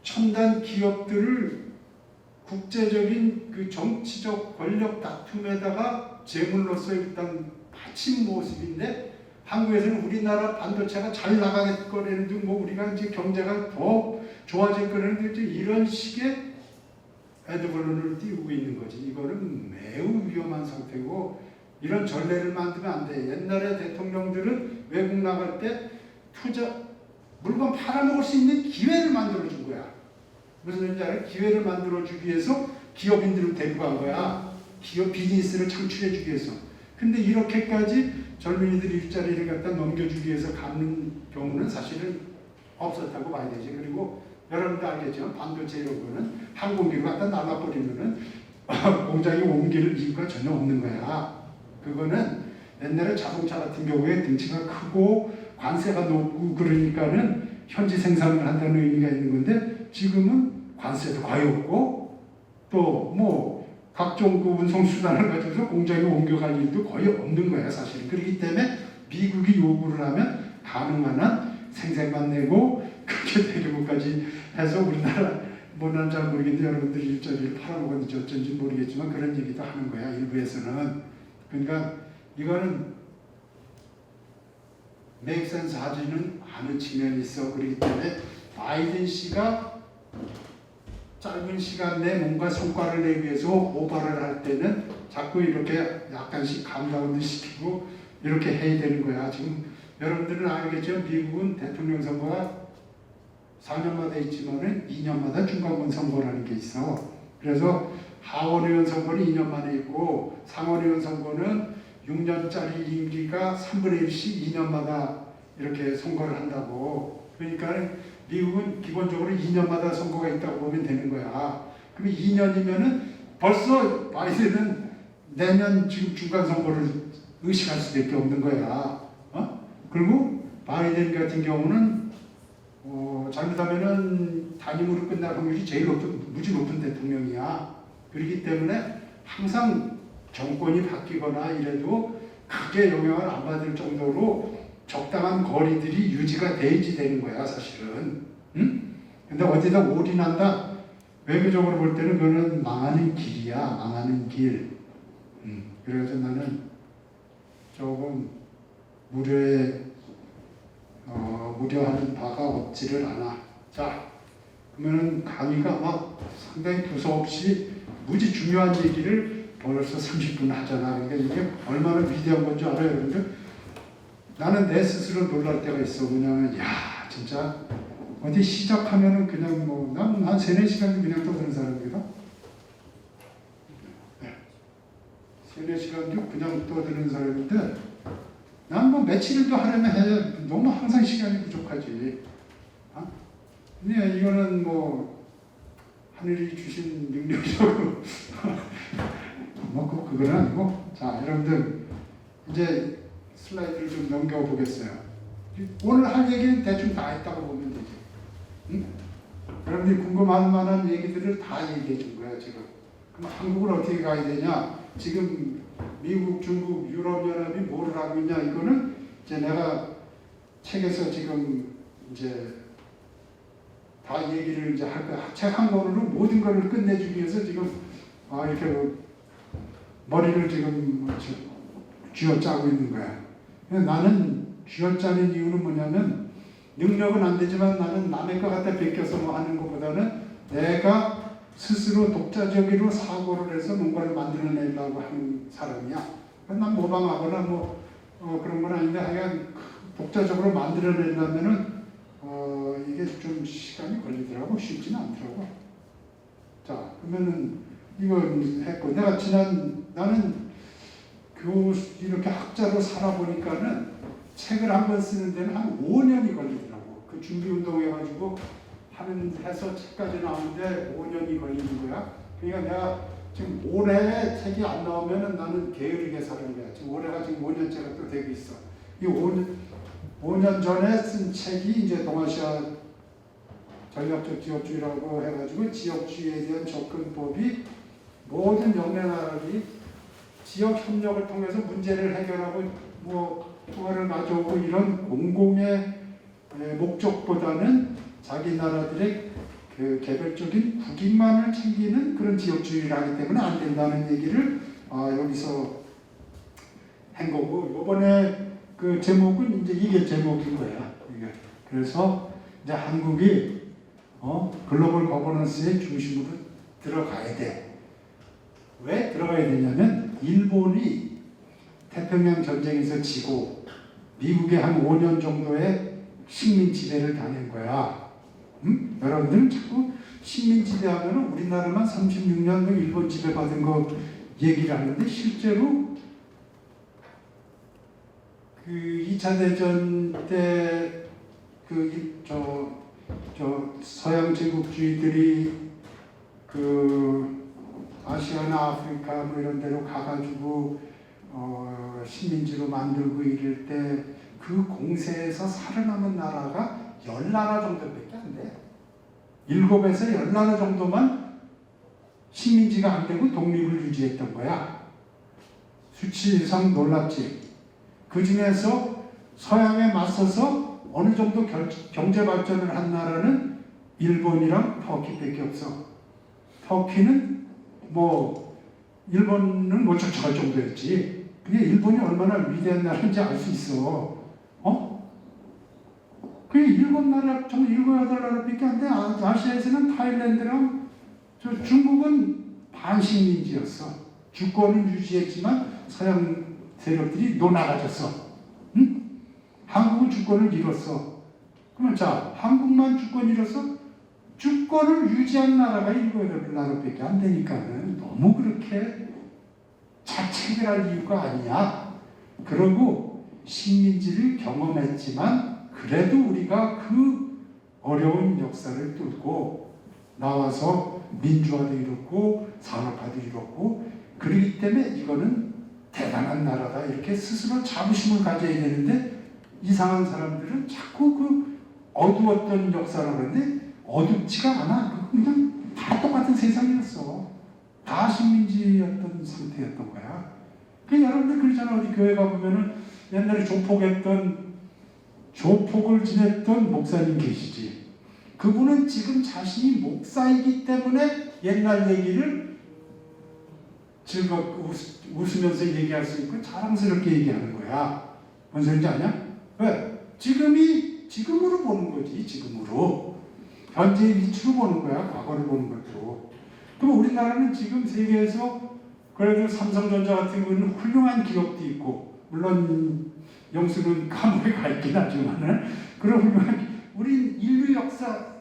첨단 기업들을 국제적인 그 정치적 권력 다툼에다가 제물로서 일단 바친 모습인데, 한국에서는 우리나라 반도체가 잘 나가겠거리는 등 뭐 우리가 이제 경제가 더 좋아질 거라는 이런 식의 애드벌룬을 띄우고 있는 거지. 이거는 매우 위험한 상태고 이런 전례를 만들면 안 돼. 옛날에 대통령들은 외국 나갈 때 물건 팔아먹을 수 있는 기회를 만들어준 거야. 무슨 말인지 알아요? 기회를 만들어주기 위해서 기업인들을 데리고 간 거야. 기업 비즈니스를 창출해주기 위해서. 근데 이렇게까지 젊은이들 일자리를 갖다 넘겨주기 위해서 가는 경우는 사실은 없었다고 봐야 되지. 그리고 여러분도 알겠지만 반도체 이런 거는 항공기로 갖다 날라버리면은 공장에 옮길 이유가 전혀 없는 거야. 그거는 옛날에 자동차 같은 경우에 등치가 크고 관세가 높고 그러니까는 현지 생산을 한다는 의미가 있는 건데, 지금은 관세도 거의 없고 또 뭐 각종 그 운송 수단을 가지고서 공장에 옮겨갈 일도 거의 없는 거야 사실은. 그렇기 때문에 미국이 요구를 하면 가능한 한 생색만 내고 그렇게 대규모까지 해서 우리나라 뭐난 잘 모르겠는데 여러분들이 일자리를 팔아먹었는지 어쩐지 모르겠지만 그런 얘기도 하는 거야 일부에서는. 그러니까 이거는 make sense 하지는 않은 측면이 있어. 그렇기 때문에 바이든 씨가 짧은 시간 내에 뭔가 성과를 내기 위해서 오바를 할 때는 자꾸 이렇게 약간씩 감다운을 시키고 이렇게 해야 되는 거야. 지금 여러분들은 알겠지만 미국은 대통령 선거가 4년마다 있지만은 2년마다 중간권 선거라는 게 있어. 그래서 하원의원 선거는 2년 만에 있고 상원의원 선거는 6년짜리 임기가 3분의 1씩 2년마다 이렇게 선거를 한다고. 그러니까 미국은 기본적으로 2년마다 선거가 있다고 보면 되는 거야. 그럼 2년이면은 벌써 바이든은 내년 지금 중간 선거를 의식할 수밖에 없는 거야. 그리고 바이든 같은 경우는 잘못하면은 단임으로 끝날 확률이 제일 무지 높은 대통령이야. 그렇기 때문에 항상 정권이 바뀌거나 이래도 크게 영향을 안 받을 정도로 적당한 거리들이 유지가 돼야지 되는 거야, 사실은. 응? 근데 어디다 올인한다? 외교적으로 볼 때는 그거는 망하는 길이야, 망하는 길. 그래서 나는 조금 무료하는 바가 없지를 않아. 자, 그러면은 강의가 막 상당히 두서없이 무지 중요한 얘기를 벌써 30분 하잖아. 그러니까 이게 얼마나 위대한 건지 알아요, 여러분들? 나는 내 스스로 놀랄 때가 있어. 뭐냐면, 야, 진짜 어디 시작하면은 그냥 난 한 3-4시간도 그냥 떠드는 사람이거든. 3-4시간도 그냥 떠드는 사람인데, 난 며칠을 더 하려면 너무 항상 시간이 부족하지. 근데 이거는 하늘이 주신 능력적으로 그건 아니고. 자, 여러분들 이제 슬라이드를 좀 넘겨보겠어요. 오늘 할 얘기는 대충 다 했다고 보면 되지. 응? 여러분들이 궁금한 만한 얘기들을 다 얘기해 준 거야, 지금. 그럼 한국을 어떻게 가야 되냐? 지금 미국, 중국, 유럽연합이 뭐를 하고 있냐? 이거는 이제 내가 책에서 지금 이제 다 얘기를 이제 할 거야. 책 한 권으로 모든 거를 끝내주기 위해서 지금 이렇게 머리를 지금 쥐어짜고 있는 거야. 나는 쥐어짜는 이유는 뭐냐면 능력은 안 되지만 나는 남의 것 갖다 베껴서 하는 것보다는 내가 스스로 독자적으로 사고를 해서 뭔가를 만들어내려고 하는 사람이야. 난 모방하거나 그런 건 아닌데 하여간 독자적으로 만들어내려면은 이게 좀 시간이 걸리더라고. 쉽지는 않더라고. 자, 그러면은 이건 했고, 나는 이렇게 학자로 살아보니까는 책을 한 번 쓰는 데는 한 5년이 걸리더라고. 그 준비 운동 해가지고 해서 책까지 나오는데 5년이 걸리는 거야. 그러니까 내가 지금 올해 책이 안 나오면은 나는 게으르게 사는 거야. 지금 올해가 지금 5년째가 또 되고 있어. 이 5년 전에 쓴 책이 이제 동아시아 전략적 지역주의라고 해가지고 지역주의에 대한 접근법이 모든 영내 나라들이 지역 협력을 통해서 문제를 해결하고 평화를 가져오고 이런 공공의 목적보다는 자기 나라들의 그 개별적인 국익만을 챙기는 그런 지역주의를 하기 때문에 안 된다는 얘기를 여기서 한 거고, 이번에 그 제목은 이제 이게 제목인 거야. 그래서 이제 한국이 글로벌 거버넌스의 중심으로 들어가야 돼. 왜 들어가야 되냐면 일본이 태평양 전쟁에서 지고 미국에 한 5년 정도의 식민 지배를 당한 거야. 여러분들은 자꾸 식민 지배하면 우리나라만 36년 일본 지배받은 거 얘기를 하는데 실제로 그 2차 대전 때 서양 제국주의들이 아시아나 아프리카 이런 데로 가가지고 식민지로 만들고 이럴 때 그 공세에서 살아남은 나라가 10나라 정도밖에 안 돼. 7에서 10나라 정도만 식민지가 안 되고 독립을 유지했던 거야. 수치상 놀랍지. 그 중에서 서양에 맞서서 어느 정도 경제 발전을 한 나라는 일본이랑 터키밖에 없어. 터키는 일본은 못 쫓아갈 정도였지. 그게 일본이 얼마나 위대한 나라인지 알 수 있어. 그게 일본 나라, 정말 7, 8나라밖에 안 돼. 아시아에서는 타일랜드랑 중국은 반식민지였어. 주권은 유지했지만 서양 세력들이 노나가졌어. 응? 한국은 주권을 잃었어. 그러면 자, 한국만 주권 잃어서 주권을 유지한 나라가 7, 8나라밖에 안 되니까는 너무 그렇게 자책을 할 이유가 아니야. 그러고 식민지를 경험했지만 그래도 우리가 그 어려운 역사를 뚫고 나와서 민주화도 이뤘고 산업화도 이뤘고 그렇기 때문에 이거는 대단한 나라다 이렇게 스스로 자부심을 가져야 되는데 이상한 사람들은 자꾸 그 어두웠던 역사라고 하는데 어둡지가 않아. 그냥 다 똑같은 세상이었어. 다 식민지였던 상태였던 거야. 그 여러분들 그러잖아. 어디 교회 가보면은 옛날에 조폭을 지냈던 목사님 계시지. 그분은 지금 자신이 목사이기 때문에 옛날 얘기를 웃으면서 얘기할 수 있고 자랑스럽게 얘기하는 거야. 뭔 소리인지 아냐? 왜? 지금으로 보는 거지. 지금으로. 현재의 위치로 보는 거야. 과거를 보는 것도. 그럼 우리나라는 지금 세계에서 그래도 삼성전자 같은 경우는 훌륭한 기업도 있고 물론 영수는 감옥에 가 있긴 하지만은 그런 훌륭한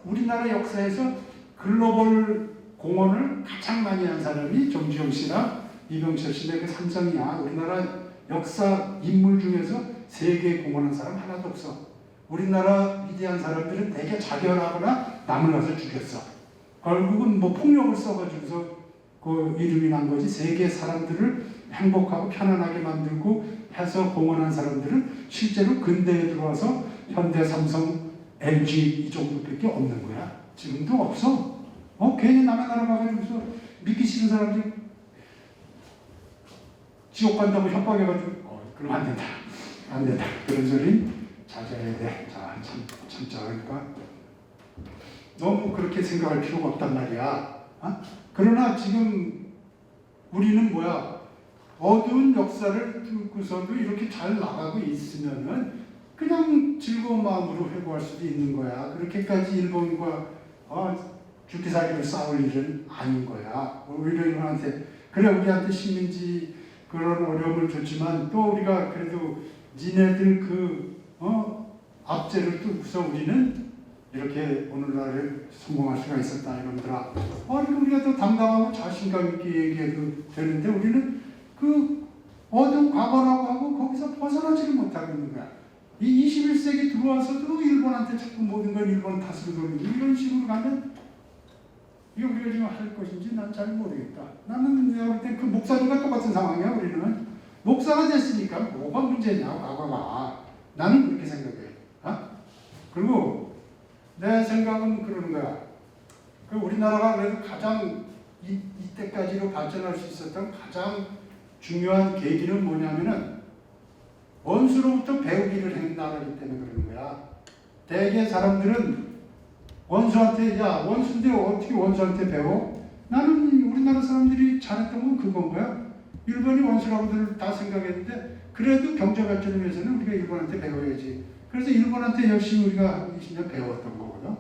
우리나라 역사에서 글로벌 공헌을 가장 많이 한 사람이 정주영 씨랑 이병철 씨네 그 삼성이야. 우리나라 역사 인물 중에서 세계에 공헌한 사람 하나도 없어. 우리나라 위대한 사람들은 대개 자결하거나 남을 가서 죽였어. 결국은 뭐 폭력을 써가지고서 그 이름이 난 거지. 세계 사람들을 행복하고 편안하게 만들고 해서 공헌한 사람들은 실제로 근대에 들어와서 현대, 삼성, LG 이 정도밖에 없는 거야. 지금도 없어. 괜히 남의 나라 가가지고서 믿기 싫은 사람들 지옥 간다고 협박해가지고 그럼 안 된다. 안 된다. 그런 소리 자제해야 돼. 자, 참자. 그러니까 너무 그렇게 생각할 필요가 없단 말이야. 그러나 지금 우리는 뭐야? 어두운 역사를 뚫고서도 이렇게 잘 나가고 있으면은 그냥 즐거운 마음으로 회고할 수도 있는 거야. 그렇게까지 일본과 죽기 살기로 싸울 일은 아닌 거야. 오히려 일본한테 그래 우리한테 식민지 그런 어려움을 줬지만 또 우리가 그래도 니네들 압제를 뚫고서 우리는 이렇게 오늘날에 성공할 수가 있었다 이놈들아. 우리가 더 당당하고 자신감 있게 얘기해도 되는데 우리는 그 어두운 과거라고 하고 거기서 벗어나지를 못하고 있는 거야. 이 21세기 들어와서도 일본한테 자꾸 모든 걸 일본 탓으로 돌리고 이런 식으로 가면 이거 우리가 지금 할 것인지 난 잘 모르겠다. 나는 내가 볼 때 그 목사들과 똑같은 상황이야. 우리는 목사가 됐으니까 뭐가 문제냐 과거가. 나는 그렇게 생각해. 그리고 내 생각은 그러는 거야. 그 우리나라가 그래도 가장 이때까지로 발전할 수 있었던 가장 중요한 계기는 뭐냐면은 원수로부터 배우기를 한 나라이기 때문에 그러는 거야. 대개 사람들은 원수한테 원수인데 어떻게 원수한테 배워? 나는 우리나라 사람들이 잘했던 건 그건 거야. 일본이 원수라고들 다 생각했는데 그래도 경제 발전을 위해서는 우리가 일본한테 배워야지. 그래서 일본한테 열심히 우리가 20년 배웠던 거거든.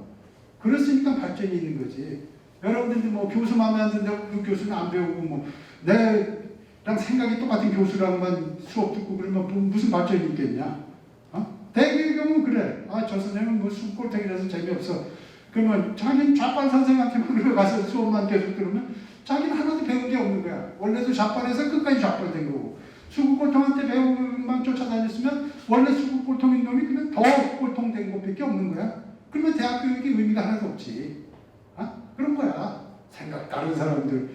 그랬으니까 발전이 있는 거지. 여러분들도 뭐 교수 마음에 안 든다고 그 교수는 안 배우고 뭐 내랑 생각이 똑같은 교수랑만 수업 듣고 그러면 무슨 발전이 있겠냐? 대개의 경우는 그래. 저 선생님은 뭐 수꼴탱이라서 재미없어. 그러면 자기는 좌빨 선생한테만 가서 수업만 계속 들으면 자기는 하나도 배운 게 없는 거야. 원래도 좌빨에서 끝까지 좌빨된 거고 수구꼴통한테 배우만 쫓아다녔으면 원래 수구꼴통인 놈이 그냥 더 꼴통된 것밖에 없는 거야. 그러면 대학 교육이 의미가 하나도 없지. 그런 거야. 생각 다른 사람들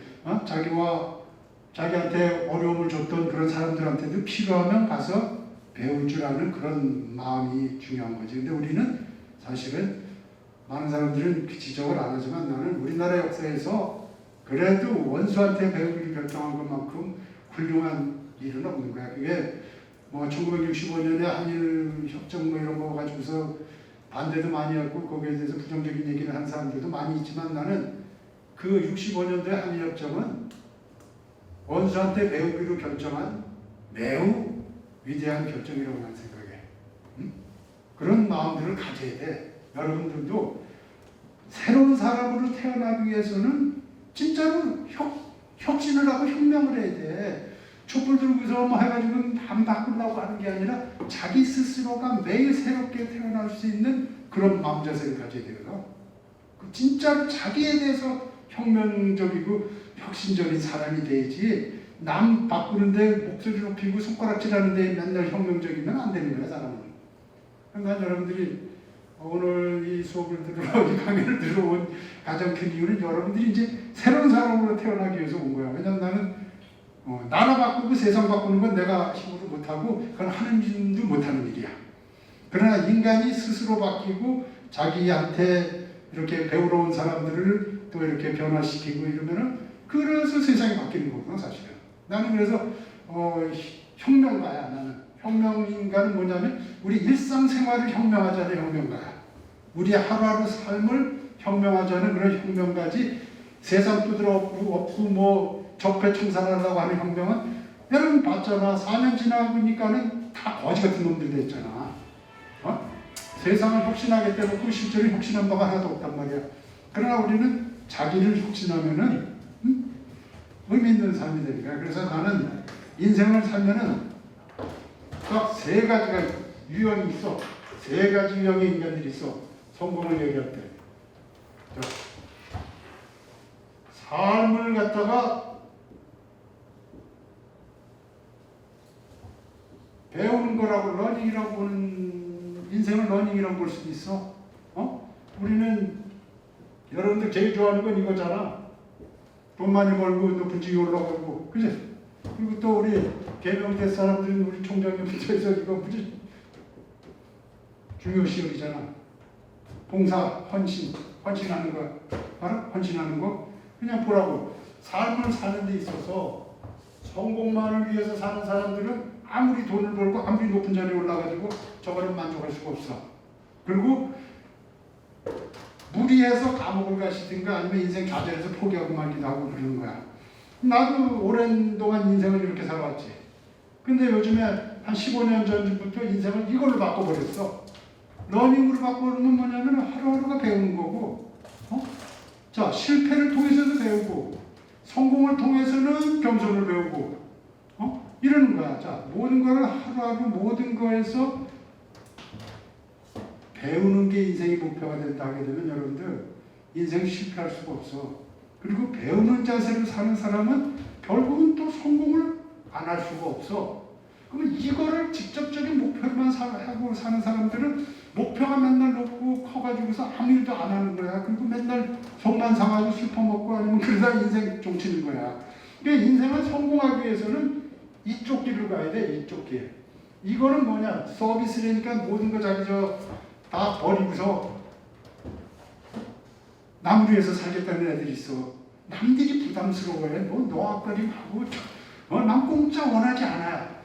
자기한테 어려움을 줬던 그런 사람들한테도 필요하면 가서 배울 줄 아는 그런 마음이 중요한 거지. 근데 우리는 사실은 많은 사람들은 지적을 안 하지만 나는 우리나라 역사에서 그래도 원수한테 배우기를 결정한 것만큼 훌륭한 일은 없는 거야. 그게 뭐 1965년에 한일 협정 뭐 이런 거 가지고서 반대도 많이 하고 거기에 대해서 부정적인 얘기를 한 사람들도 많이 있지만 나는 그 65년도의 한일 협정은 원수한테 배우기로 결정한 매우 위대한 결정이라고 난 생각해. 그런 마음들을 가져야 돼. 여러분들도 새로운 사람으로 태어나기 위해서는 진짜로 혁신을 하고 혁명을 해야 돼. 촛불 들고서 뭐 해가지고 안 바꾸려고 하는 게 아니라 자기 스스로가 매일 새롭게 태어날 수 있는 그런 마음자세를 가져야 되거든. 진짜로 자기에 대해서 혁명적이고 혁신적인 사람이 돼야지 남 바꾸는데 목소리 높이고 손가락질하는데 맨날 혁명적이면 안 되는 거야 사람은. 난 여러분들이 오늘 이 수업을 들으러 이 강의를 들어온 가장 큰 이유는 여러분들이 이제 새로운 사람으로 태어나기 위해서 온 거야. 왜냐면 나는 나라 바꾸고 세상 바꾸는 건 내가 힘으로 못하고 그건 하느님도 못하는 일이야. 그러나 인간이 스스로 바뀌고 자기한테 이렇게 배우러 온 사람들을 또 이렇게 변화시키고 이러면은 그래서 세상이 바뀌는 거구나 사실은. 나는 그래서 혁명가야. 나는 혁명인가는 뭐냐면 우리 일상생활을 혁명하자는 혁명가야. 우리 하루하루 삶을 혁명하자는 그런 혁명가지. 세상 두드러 엎고 뭐 적폐청산하려고 하는 혁명은 여러분 봤잖아. 4년 지나보니까는 다 거지 같은 놈들 됐잖아. 세상을 혁신하게 떼놓고 실제로 혁신한 바가 하나도 없단 말이야. 그러나 우리는 자기를 혁신하면은 의미 있는 삶이 되니까. 그래서 나는 인생을 살면은 딱 세 가지가 유형이 있어. 세 가지 유형의 인간들이 있어. 성공을 얘기할 때. 자, 삶을 갖다가 배우는 거라고 러닝이라고 보는 인생을 러닝이라고 볼 수도 있어. 우리는 여러분들 제일 좋아하는 건 이거잖아. 돈 많이 벌고 높은 지위 올라가고, 그지? 그리고 또 우리 개명대 사람들은 우리 총장님 밑에서 이거 무지 중요시험이잖아. 봉사, 헌신하는 거, 알아? 헌신하는 거 그냥 보라고. 삶을 사는 데 있어서 성공만을 위해서 사는 사람들은 아무리 돈을 벌고 아무리 높은 자리에 올라가지고 저거는 만족할 수가 없어. 그리고 무리해서 감옥을 가시든가 아니면 인생 좌절해서 포기하고 말기도 하고 그러는 거야. 나도 오랜 동안 인생을 이렇게 살아왔지. 근데 요즘에 한 15년 전부터 인생을 이걸로 바꿔버렸어. 러닝으로 바꾸는 뭐냐면 하루하루가 배우는 거고, 자, 실패를 통해서도 배우고, 성공을 통해서는 겸손을 배우고, 이러는 거야. 자, 모든 거를 하루하루 모든 거에서 배우는 게 인생의 목표가 된다 하게 되면 여러분들 인생 실패할 수가 없어. 그리고 배우는 자세로 사는 사람은 결국은 또 성공을 안 할 수가 없어. 그러면 이거를 직접적인 목표로만 하고 사는 사람들은 목표가 맨날 높고 커가지고서 아무 일도 안 하는 거야. 그리고 맨날 속만 상하고 슬퍼 먹고 아니면 그러다 인생 종치는 거야. 그러니까 인생을 성공하기 위해서는 이쪽 길을 가야 돼. 이쪽 길. 이거는 뭐냐? 서비스라니까 모든 거 자기 다 버리고서 남 위해서 살겠다는 애들이 있어. 남들이 부담스러워해. 뭐 노학거림하고 난 공짜 원하지 않아.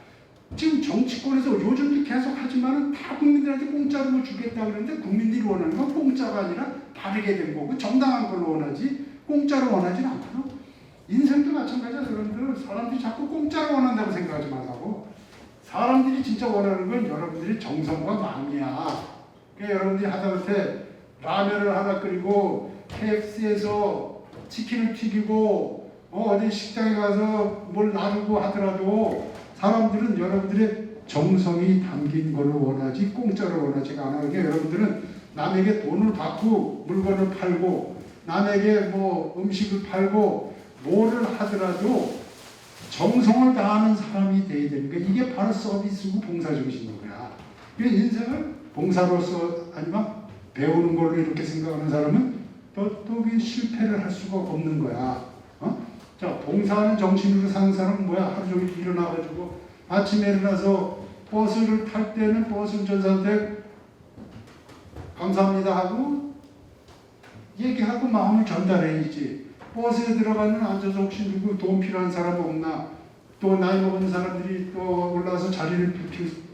지금 정치권에서 요즘도 계속 하지만은 다 국민들한테 공짜로 뭐 주겠다 그러는데 국민들이 원하는 건 공짜가 아니라 바르게 된 거고 정당한 걸 원하지 공짜로 원하지는 않거든. 인생도 마찬가지야. 여러분들 사람들이 자꾸 공짜로 원한다고 생각하지 말라고. 사람들이 진짜 원하는 건 여러분들의 정성과 마음이야. 그러니까 여러분들이 하다못해 라면을 하나 끓이고 KFC에서 치킨을 튀기고 어디 식당에 가서 뭘 나누고 하더라도 사람들은 여러분들의 정성이 담긴 걸 원하지 공짜로 원하지가 않아. 그러니까 여러분들은 남에게 돈을 받고 물건을 팔고 남에게 뭐 음식을 팔고 뭐를 하더라도 정성을 다하는 사람이 돼야 되는 거야. 이게 바로 서비스고 봉사정신인 거야. 그러니까 인생을 봉사로서 아니면 배우는 걸로 이렇게 생각하는 사람은 또 실패를 할 수가 없는 거야. 자, 봉사하는 정신으로 사는 사람은 뭐야? 하루 종일 일어나가지고 아침에 일어나서 버스를 탈 때는 버스 운전사한테 감사합니다 하고 얘기하고 마음을 전달해야지. 버스에 들어가면 앉아서 혹시 누구 도움 필요한 사람 없나? 또 나이 먹은 사람들이 또 올라와서 자리를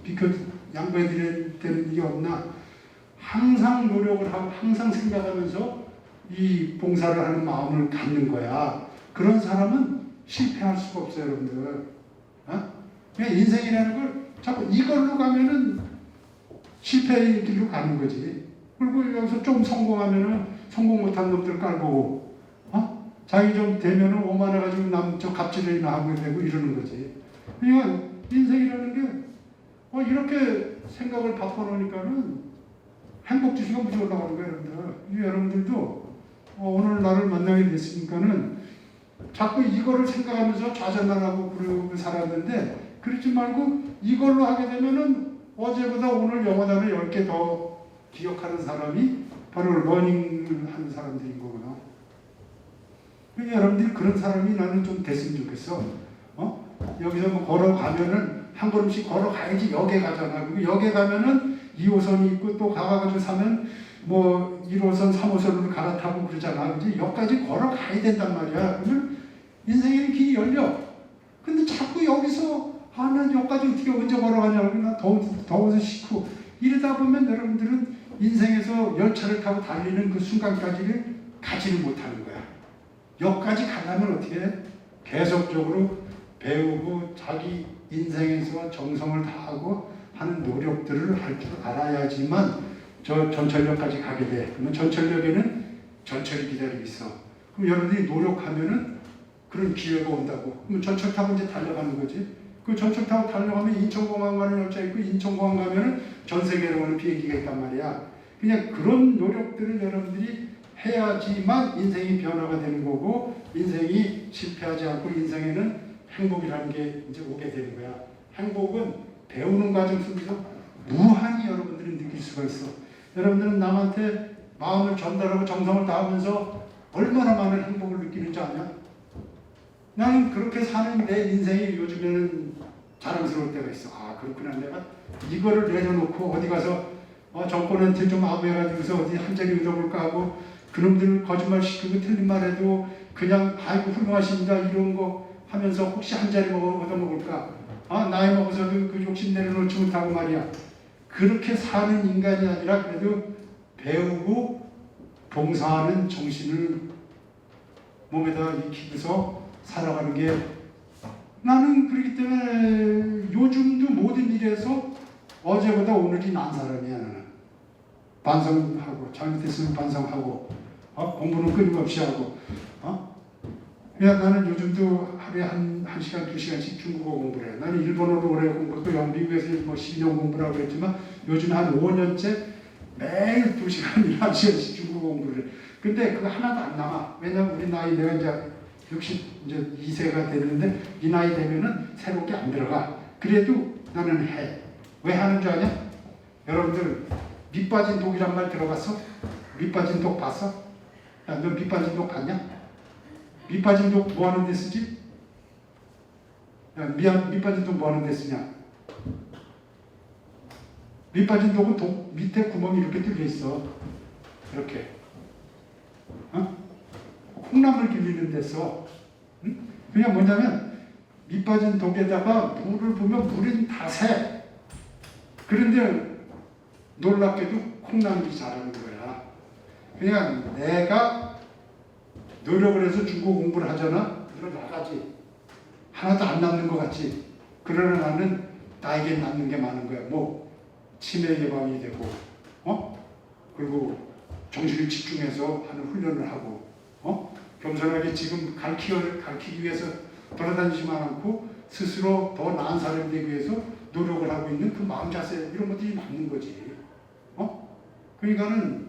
비켜 양보해드려야 되는 일이 없나? 항상 노력을 하고 항상 생각하면서 이 봉사를 하는 마음을 갖는 거야. 그런 사람은 실패할 수가 없어요, 여러분들. 그냥 인생이라는 걸 자꾸 이걸로 가면은 실패의 길로 가는 거지. 그리고 여기서 좀 성공하면은 성공 못한 놈들 깔보고, 자기 좀 되면은 오만해가지고 남 저 갑질이나 하고 되고 이러는 거지. 그러니까 인생이라는 게 이렇게 생각을 바꿔놓으니까는 행복지수가 무지 올라가는 거예요, 여러분들. 여러분들도 오늘 나를 만나게 됐으니까는 자꾸 이거를 생각하면서 좌절만 하고 그러고 살았는데 그러지 말고 이걸로 하게 되면은 어제보다 오늘 영어 단어 10개 더 기억하는 사람이 바로 러닝을 하는 사람들인 거구나. 그러니까 여러분들이 그런 사람이 나는 좀 됐으면 좋겠어. 여기서 뭐 걸어가면은 한 걸음씩 걸어가야지 역에 가잖아. 그리고 역에 가면은 2호선이 있고 또 가가지고 사면 뭐 1호선, 3호선으로 갈아타고 그러잖아. 그지? 역까지 걸어가야 된단 말이야. 그러면 인생에는 길이 열려. 근데 자꾸 여기서 난 여기까지 어떻게 언제 걸어가냐고 나 더워서 싫고 이러다 보면 여러분들은 인생에서 열차를 타고 달리는 그 순간까지를 가지를 못하는 거야. 여기까지 가려면 어떻게 해? 계속적으로 배우고 자기 인생에서 정성을 다하고 하는 노력들을 할 줄 알아야지만 저 전철역까지 가게 돼. 그러면 전철역에는 전철이 기다리고 있어. 그럼 여러분들이 노력하면은 그런 기회가 온다고. 그럼 전철 타고 이제 달려가는 거지. 그 전철 타고 달려가면 인천공항 가는 열차 있고 인천공항 가면은 전 세계로 오는 비행기가 있단 말이야. 그냥 그런 노력들을 여러분들이 해야지만 인생이 변화가 되는 거고 인생이 실패하지 않고 인생에는 행복이라는 게 이제 오게 되는 거야. 행복은 배우는 과정 속에서 무한히 여러분들이 느낄 수가 있어. 여러분들은 남한테 마음을 전달하고 정성을 다하면서 얼마나 많은 행복을 느끼는지 아냐? 나는 그렇게 사는 내 인생이 요즘에는 자랑스러울 때가 있어. 아 그렇구나. 내가 이거를 내려놓고 어디 가서 정권한테 좀 아부해가지고서 어디 한 자리 얻어볼까 하고 그놈들 거짓말 시키고 틀린 말해도 그냥 아이고 훌륭하십니다 이런 거 하면서 혹시 한 자리 얻어먹을까? 나이 먹어서도 그 욕심 내려놓지 못하고 말이야. 그렇게 사는 인간이 아니라 그래도 배우고 봉사하는 정신을 몸에다 익히고서 살아가는 게 나는 그렇기 때문에 요즘도 모든 일에서 어제보다 오늘이 나은 사람이야. 나는 반성하고 잘못했으면 반성하고 공부는 끊임없이 하고 그냥 나는 요즘도 하루에 한 시간, 2시간씩 중국어 공부를 해. 나는 일본어로 오래 공부했고 미국에서 뭐 10년 공부를 하고 그랬지만 요즘 한 5년째 매일 2시간, 1시간씩 중국어 공부를 해. 근데 그거 하나도 안 남아. 왜냐면 우리 나이 내가 이제 62세가 됐는데 이 나이 되면은 새로운 게 안 들어가. 그래도 나는 해. 왜 하는 줄 아냐? 여러분들 밑빠진 독이란 말 들어봤어? 밑빠진 독 봤어? 야, 너 밑빠진 독 봤냐? 밑빠진 독 뭐 하는 데 쓰지? 야, 밑빠진 독 뭐 하는 데 쓰냐? 밑빠진 독은 독 밑에 구멍이 이렇게 뚫려 있어. 이렇게. 콩나물 길리는 데 써. 응? 그냥 뭐냐면 밑빠진 독에다가 물을 부으면 물은 다 새. 그런데 놀랍게도 콩나물이 자라는 거야. 그냥 내가 노력을 해서 중국어 공부를 하잖아. 그럼 나가지. 하나도 안 남는 것 같지. 그러나 나는 나에게 남는 게 많은 거야. 뭐 치매 예방이 되고, 그리고 정신을 집중해서 하는 훈련을 하고, 겸손하게 지금 가르치기 위해서 돌아다니지만 않고 스스로 더 나은 사람이 되기 위해서 노력을 하고 있는 그 마음 자세 이런 것들이 맞는 거지. 그러니까는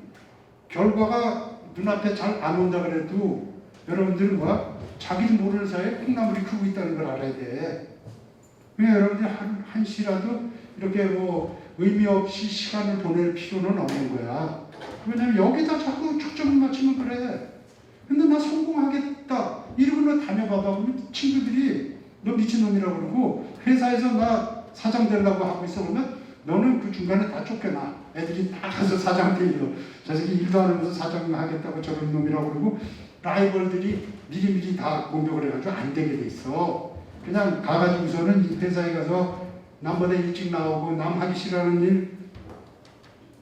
결과가 눈앞에 잘 안 온다 그래도 여러분들은 뭐야? 자기도 모르는 사이에 콩나물이 크고 있다는 걸 알아야 돼. 그냥 여러분들이 한시라도 이렇게 뭐 의미 없이 시간을 보낼 필요는 없는 거야. 왜냐면 여기다 자꾸 초점을 맞추면 그래. 근데 나 성공하겠다. 이러고 다녀봐봐. 그러면 친구들이 너 미친놈이라고 그러고 회사에서 나 사장 되려고 하고 있어. 그러면 너는 그 중간에 다 쫓겨나. 애들이 다 가서 사장 되려. 저 새끼 일도 안 하면서 사장 하겠다고 저런 놈이라고 그러고 라이벌들이 미리미리 다 공격을 해가지고 안 되게 돼 있어. 그냥 가가지고서는 회사에 가서 남보다 일찍 나오고 남 하기 싫어하는 일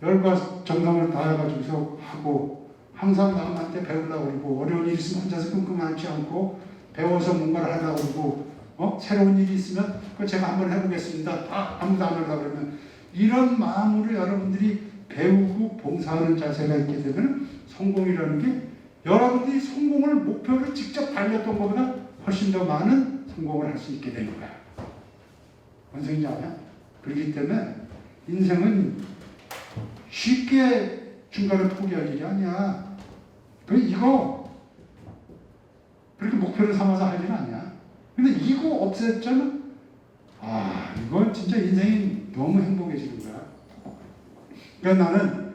열과 정성을 다해가지고서 하고 항상 남한테 배우려고 그러고 어려운 일 있으면 혼자서 끙끙 앓지 않고 배워서 뭔가를 하려고 그러고 새로운 일이 있으면 그거 제가 한번 해보겠습니다. 아무도 안 하려고 그러면 이런 마음으로 여러분들이 배우고 봉사하는 자세가 있게 되면 성공이라는 게 여러분들이 성공을 목표를 직접 달렸던 것보다 훨씬 더 많은 성공을 할 수 있게 되는 거야. 뭔 소리인지 아냐? 그렇기 때문에 인생은 쉽게 중간에 포기할 일이 아니야. 이거 그렇게 목표를 삼아서 할 일은 아니야. 근데 이거 없앴잖아. 이건 진짜 인생이 너무 행복해지는 거야. 그러니까 나는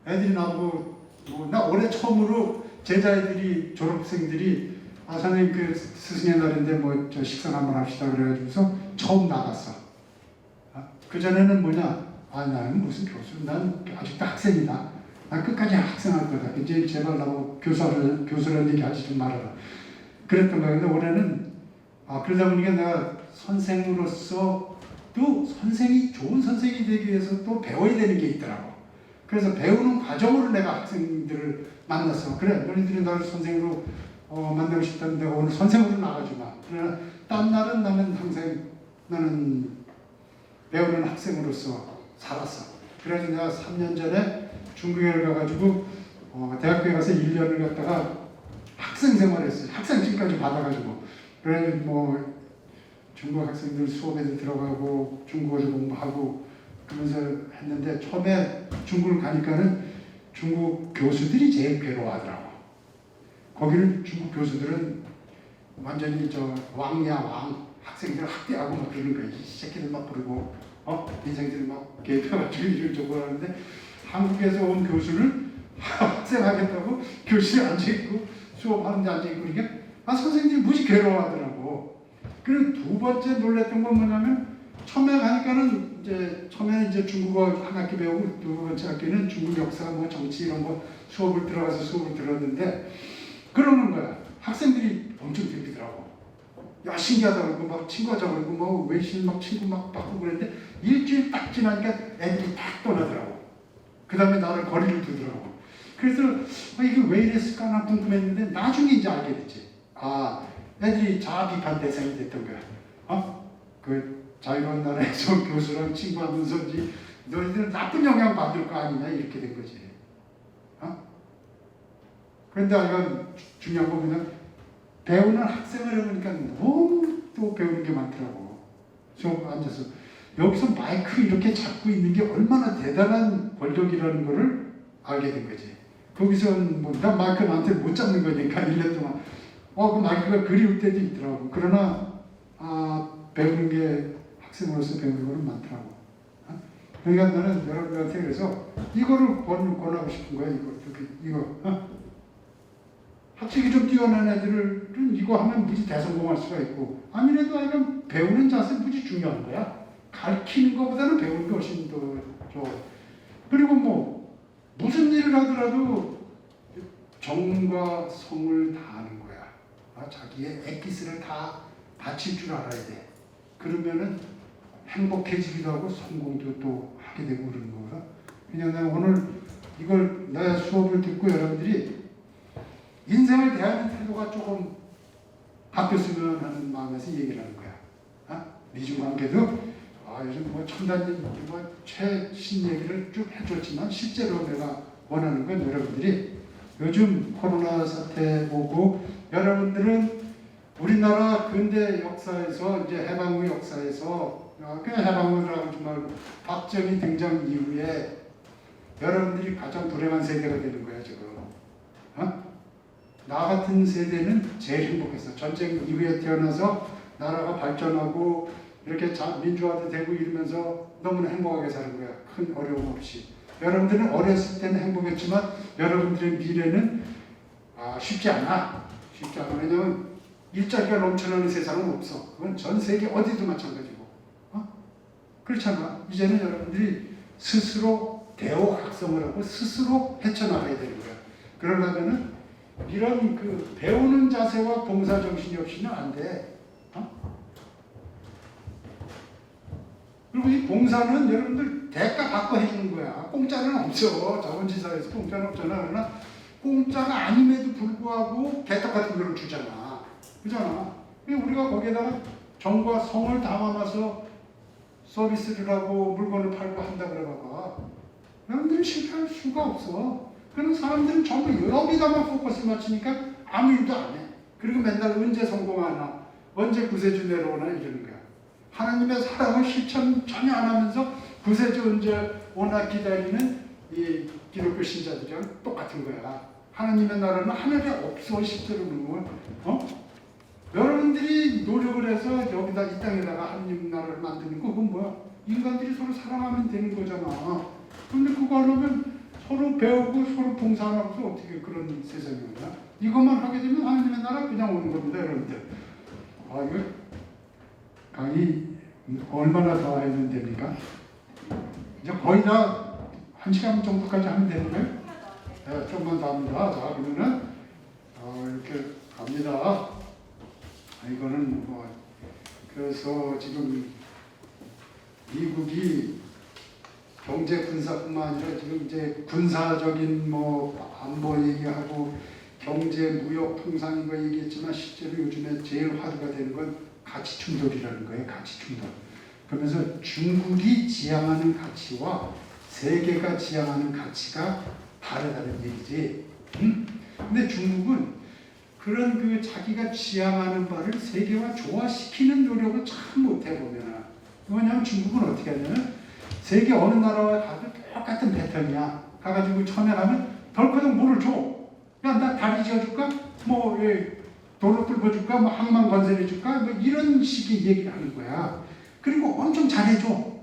애들이 나보고 나 올해 처음으로 제자애들이 졸업생들이 선생님 그 스승의 날인데 뭐 저 식사 한번 합시다 그래가지고서 처음 나갔어. 그전에는 뭐냐? 나는 무슨 교수, 난 아직도 학생이다. 난 끝까지 학생할 거다. 이제 제발 나보고 교수라는 얘기 하지 좀 말아라. 그랬던 거야. 근데 올해는 그러다 보니까 내가 선생으로서 또 좋은 선생이 되기 위해서 또 배워야 되는 게 있더라고. 그래서 배우는 과정으로 내가 학생들을 만났어. 그래, 너희들이 나를 선생으로 만나고 싶다는데 오늘 선생으로 나가지 마. 그러나 딴 날은 나는 배우는 학생으로서 살았어. 그래서 내가 3년 전에 중국에 가가지고 대학교에 가서 1년을 갔다가 학생 생활했어요. 학생증까지 받아가지고. 그래서 뭐 중국 학생들 수업에도 들어가고 중국어도 공부하고 그러면서 했는데 처음에 중국을 가니까는 중국 교수들이 제일 괴로워하더라고. 거기는 중국 교수들은 완전히 왕이야 왕. 학생들 학대하고 막 그러는 거야. 이 새끼들 막 그러고 인생들 막 개입해가지고 이런 저거 하는데 한국에서 온 교수를 학생 하겠다고 교실에 앉아있고 수업하는데 앉아있고 그러니까 선생님들이 무지 괴로워하더라고. 그리고 두 번째 놀랬던 건 뭐냐면 처음에 가니까는 처음에 중국어 한 학기 배우고 두 번째 학기는 중국 역사 뭐 정치 이런 거 수업을 들었는데 그러는 거야. 학생들이 엄청 들리더라고. 야 신기하다 그러고 막 친구하자 그러고 뭐 외신 막 친구 막 바꾸고 그랬는데 일주일 딱 지나니까 애들이 딱 떠나더라고. 그 다음에 나를 거리를 두더라고. 그래서 이게 왜 이랬을까 나 궁금했는데 나중에 이제 알게 됐지. 애들이 자아 비판 대상이 됐던 거야. 그 자유로운 나라에서 교수랑 친구하면서 너희들 나쁜 영향 받을 거 아니냐 이렇게 된 거지. 그런데 이건 중요한 건 그냥 배우는 학생을 해보니까 너무 또 배우는 게 많더라고. 수업 앉아서 여기서 마이크 이렇게 잡고 있는 게 얼마나 대단한 권력이라는 거를 알게 된 거지. 거기서는 난 마이크 나한테 못 잡는 거니까 1년 동안 그 마이크가 그리울 때도 있더라고. 그러나 배우는 게 학생으로서 배우는 거는 많더라고. 그러니까 나는 여러분들한테 그래서 이거를 권하고 싶은 거야. 이거. 학식이 좀 뛰어난 애들은 이거 하면 무지 대성공할 수가 있고 아무래도 아이가 배우는 자세 무지 중요한 거야. 가르치는 것보다는 배우는 게 훨씬 더 좋아. 그리고 뭐 무슨 일을 하더라도 정과 성을 다하는 거야. 자기의 엑기스를 다 바칠 줄 알아야 돼. 그러면은 행복해지기도 하고 성공도 또 하게 되고 그러는 거라. 그냥 내가 오늘 이걸 내 수업을 듣고 여러분들이 인생을 대하는 태도가 조금 바뀌었으면 하는 마음에서 얘기를 하는 거야. 미중 관계도 요즘 뭐 첨단 뭐 최신 얘기를 쭉 해줬지만 실제로 내가 원하는 건 여러분들이 요즘 코로나 사태 오고 여러분들은 우리나라 근대 역사에서 이제 해방 후 역사에서 그냥 해방후라고 좀 말고 박정희 등장 이후에 여러분들이 가장 불행한 세대가 되는 거야 지금. 나 같은 세대는 제일 행복했어. 전쟁 이후에 태어나서 나라가 발전하고 이렇게 민주화도 되고 이러면서 너무나 행복하게 사는 거야. 큰 어려움 없이. 여러분들은 어렸을 때는 행복했지만 여러분들의 미래는 쉽지 않아. 왜냐하면 일자리가 넘쳐나는 세상은 없어. 그건 전 세계 어디도 마찬가지고. 그렇잖아. 이제는 여러분들이 스스로 대호각성을 하고 스스로 헤쳐나가야 되는 거야. 그러려면은 이런 배우는 자세와 봉사 정신이 없이는 안 돼. 그리고 이 봉사는 여러분들 대가 받고 해주는 거야. 공짜는 없어. 자본시사에서 공짜는 없잖아. 그러나 공짜가 아님에도 불구하고 개떡 같은 거를 주잖아. 그잖아. 우리가 거기에다가 정과 성을 담아놔서 서비스를 하고 물건을 팔고 한다 그래 봐봐. 여러분들이 실패할 수가 없어. 그런 사람들은 전부 여기다만 포커스 맞추니까 아무 일도 안 해. 그리고 맨날 언제 성공하나, 언제 구세주 내려오나 이러는 거야. 하나님의 사랑을 실천 전혀 안 하면서 구세주 언제 오나 기다리는 이 기독교 신자들이랑 똑같은 거야. 하나님의 나라는 하늘에 없어 실제로는. 여러분들이 노력을 해서 여기다 이 땅에다가 하나님 나라를 만드는 거 그건 뭐야? 인간들이 서로 사랑하면 되는 거잖아. 근데 그거 하려면 서로 배우고 서로 봉사하면서 어떻게 그런 세상이 오냐? 이것만 하게 되면 하나님의 나라 그냥 오는 겁니다, 여러분들. 아, 이거 강의 얼마나 더 하면 됩니까? 이제 거의 다 1시간 정도까지 하면 되는 거예요? 네, 좀만 더 합니다. 자, 그러면은 이렇게 갑니다. 이거는 뭐 그래서 지금 미국이 경제 군사뿐만 아니라 지금 이제 군사적인 뭐 안보 얘기하고 경제 무역 통상 이거 얘기했지만 실제로 요즘에 제일 화두가 되는 건 가치 충돌이라는 거예요. 가치 충돌. 그러면서 중국이 지향하는 가치와 세계가 지향하는 가치가 다르다는 얘기지. 응? 근데 중국은 그런 그 자기가 지향하는 바를 세계와 조화시키는 노력을 참 못해 보면은 뭐냐면 중국은 어떻게 하냐면 세계 어느 나라와 가도 똑같은 패턴이야. 가가지고 처음에 가면 덜커덕 뭐를 줘. 야, 나 다리 지어줄까? 뭐 도로 뚫어줄까? 뭐 항만 건설해줄까? 뭐 이런 식의 얘기를 하는 거야. 그리고 엄청 잘해줘.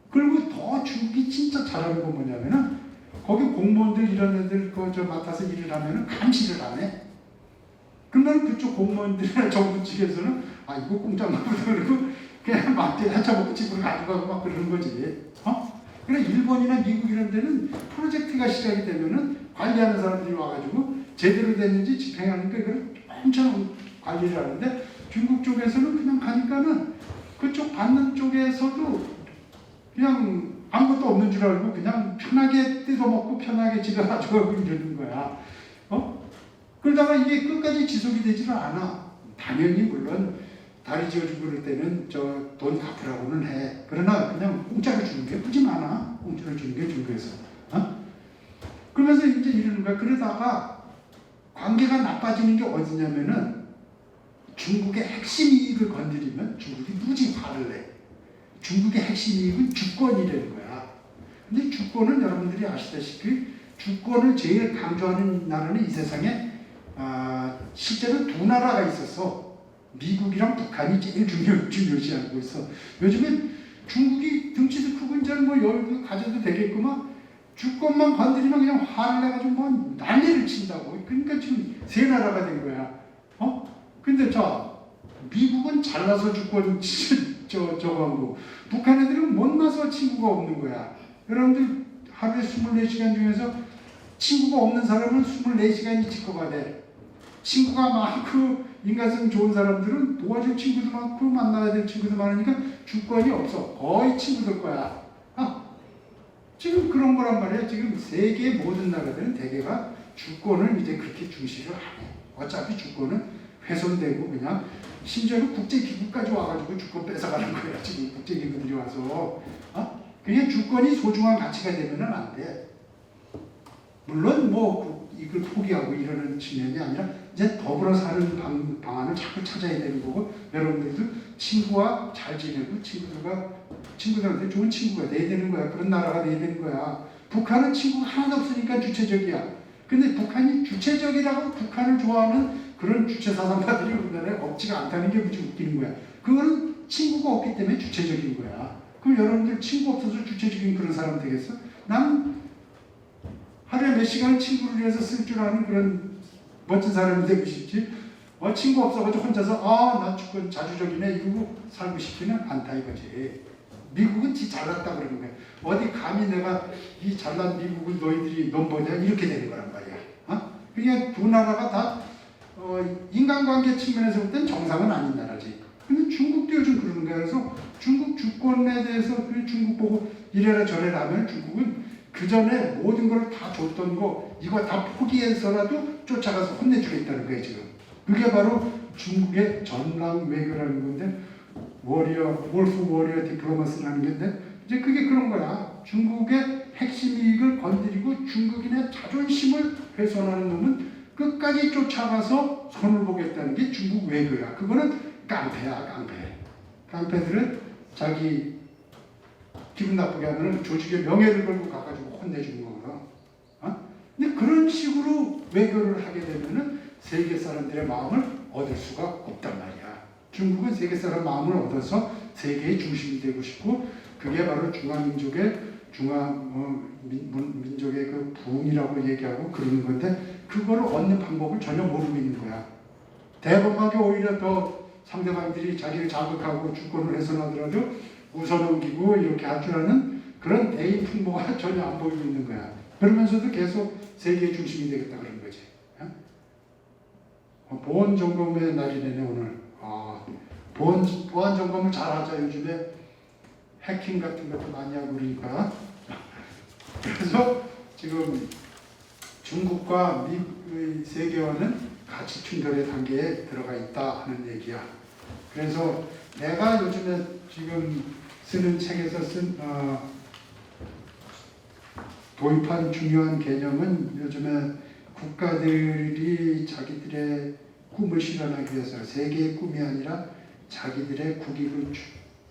그리고 더 중국이 진짜 잘하는 건 뭐냐면은 거기 공무원들 이런 애들 그 맡아서 일을 하면은 감시를 안 해. 그러면 그쪽 공무원들이나 정부 측에서는 아 이거 공짜인가 보다 그러고 그냥 막 한차먹고 집으로 가져가고 막 그러는 거지. 그래 일본이나 미국 이런 데는 프로젝트가 시작이 되면은 관리하는 사람들이 와가지고 제대로 됐는지 집행하니까 이걸 엄청 관리를 하는데 중국 쪽에서는 그냥 가니까는 그쪽 받는 쪽에서도 그냥 아무것도 없는 줄 알고 그냥 편하게 뜯어먹고 편하게 집에 가져가고 이러는 거야. 그러다가 이게 끝까지 지속이 되지는 않아. 당연히 물론 다리 지어주고 그럴 때는 저 돈 갚으라고는 해. 그러나 그냥 공짜로 주는 게 굳이 많아. 공짜로 주는 게 중국에서. 그러면서 이제 이러는 거야. 그러다가 관계가 나빠지는 게 어디냐면은 중국의 핵심 이익을 건드리면 중국이 무지 화를 내. 중국의 핵심 이익은 주권이라는 거야. 근데 주권은 여러분들이 아시다시피 주권을 제일 강조하는 나라는 이 세상에 실제로 두 나라가 있어서 미국이랑 북한이 제일 중요시하고 있어. 요즘엔 중국이 등치도 크고 이제 뭐 여유도 가져도 되겠구만. 주권만 건드리면 그냥 화를 내가지고 뭐 난리를 친다고. 그러니까 지금 세 나라가 된 거야. 근데 자 미국은 잘나서 주권 저거 하고 북한 애들은 못나서 친구가 없는 거야. 여러분들 하루에 24시간 중에서 친구가 없는 사람은 24시간이 지켜봐야 돼. 친구가 많고 인간성 좋은 사람들은 도와줄 친구도 많고 만나야 될 친구도 많으니까 주권이 없어. 거의 친구들 거야. 지금 그런 거란 말이야. 지금 세계 모든 나라들은 대개가 주권을 이제 그렇게 중시를 안 해. 어차피 주권은 훼손되고 그냥 심지어는 국제기구까지 와가지고 주권 뺏어가는 거야. 지금 국제기구들이 와서. 그냥 주권이 소중한 가치가 되면은 안 돼. 물론 뭐 이걸 포기하고 이러는 측면이 아니라 이제 더불어 사는 방안을 자꾸 찾아야 되는 거고 여러분들도 친구와 잘 지내고 친구들한테 좋은 친구가 돼야 되는 거야. 그런 나라가 돼야 되는 거야. 북한은 친구가 하나도 없으니까 주체적이야. 근데 북한이 주체적이라고 북한을 좋아하는 그런 주체사상가들이 우리나라에 없지가 않다는 게 무지 웃기는 거야. 그거는 친구가 없기 때문에 주체적인 거야. 그럼 여러분들 친구 없어서 주체적인 그런 사람 되겠어? 난 하루에 몇 시간 친구를 위해서 쓸 줄 아는 그런 멋진 사람이 되고 싶지. 친구 없어가지고 혼자서 나 주권 자주적이네 이러고 살고 싶지는 않다 이거지. 미국은 지 잘났다 그러는 거야. 어디 감히 내가 이 잘난 미국을 너희들이 넘보냐 이렇게 되는 거란 말이야. 그냥 두 나라가 다 인간관계 측면에서 볼 땐 정상은 아닌 나라지. 근데 중국도 요즘 그러는 거야. 그래서 중국 주권에 대해서 중국 보고 이래라 저래라 하면 중국은 그 전에 모든 걸 다 줬던 거 이거 다 포기해서라도 쫓아가서 혼내주겠다는 거예요 지금. 그게 바로 중국의 전랑 외교라는 건데 wolf warrior diplomacy라는 건데 이제 그게 그런 거야. 중국의 핵심 이익을 건드리고 중국인의 자존심을 훼손하는 놈은 끝까지 쫓아가서 손을 보겠다는 게 중국 외교야. 그거는 깡패야 깡패. 깡패들은 자기 기분 나쁘게 하면 조직의 명예를 걸고 가가지고 혼내주는 거거든. 근데 그런 식으로 외교를 하게 되면은 세계 사람들의 마음을 얻을 수가 없단 말이야. 중국은 세계 사람 마음을 얻어서 세계의 중심이 되고 싶고 그게 바로 중화민족의 민족의 그 부흥이라고 얘기하고 그러는 건데 그거를 얻는 방법을 전혀 모르고 있는 거야. 대범하게 오히려 더 상대방들이 자기를 자극하고 주권을 훼손하더라도 웃어넘기고 이렇게 할 줄 아는 그런 대인 풍모가 전혀 안 보이고 있는 거야. 그러면서도 계속 세계의 중심이 되겠다 그런 거지. 보안 점검의 날이네 오늘. 보안 점검을 잘하자. 요즘에 해킹 같은 것도 많이 하고 그러니까. 그래서 지금 중국과 미국의 세계화는 가치 충돌의 단계에 들어가 있다 하는 얘기야. 그래서 내가 요즘에 지금 쓰는 책에서 도입한 중요한 개념은 요즘에 국가들이 자기들의 꿈을 실현하기 위해서 세계의 꿈이 아니라 자기들의 국익을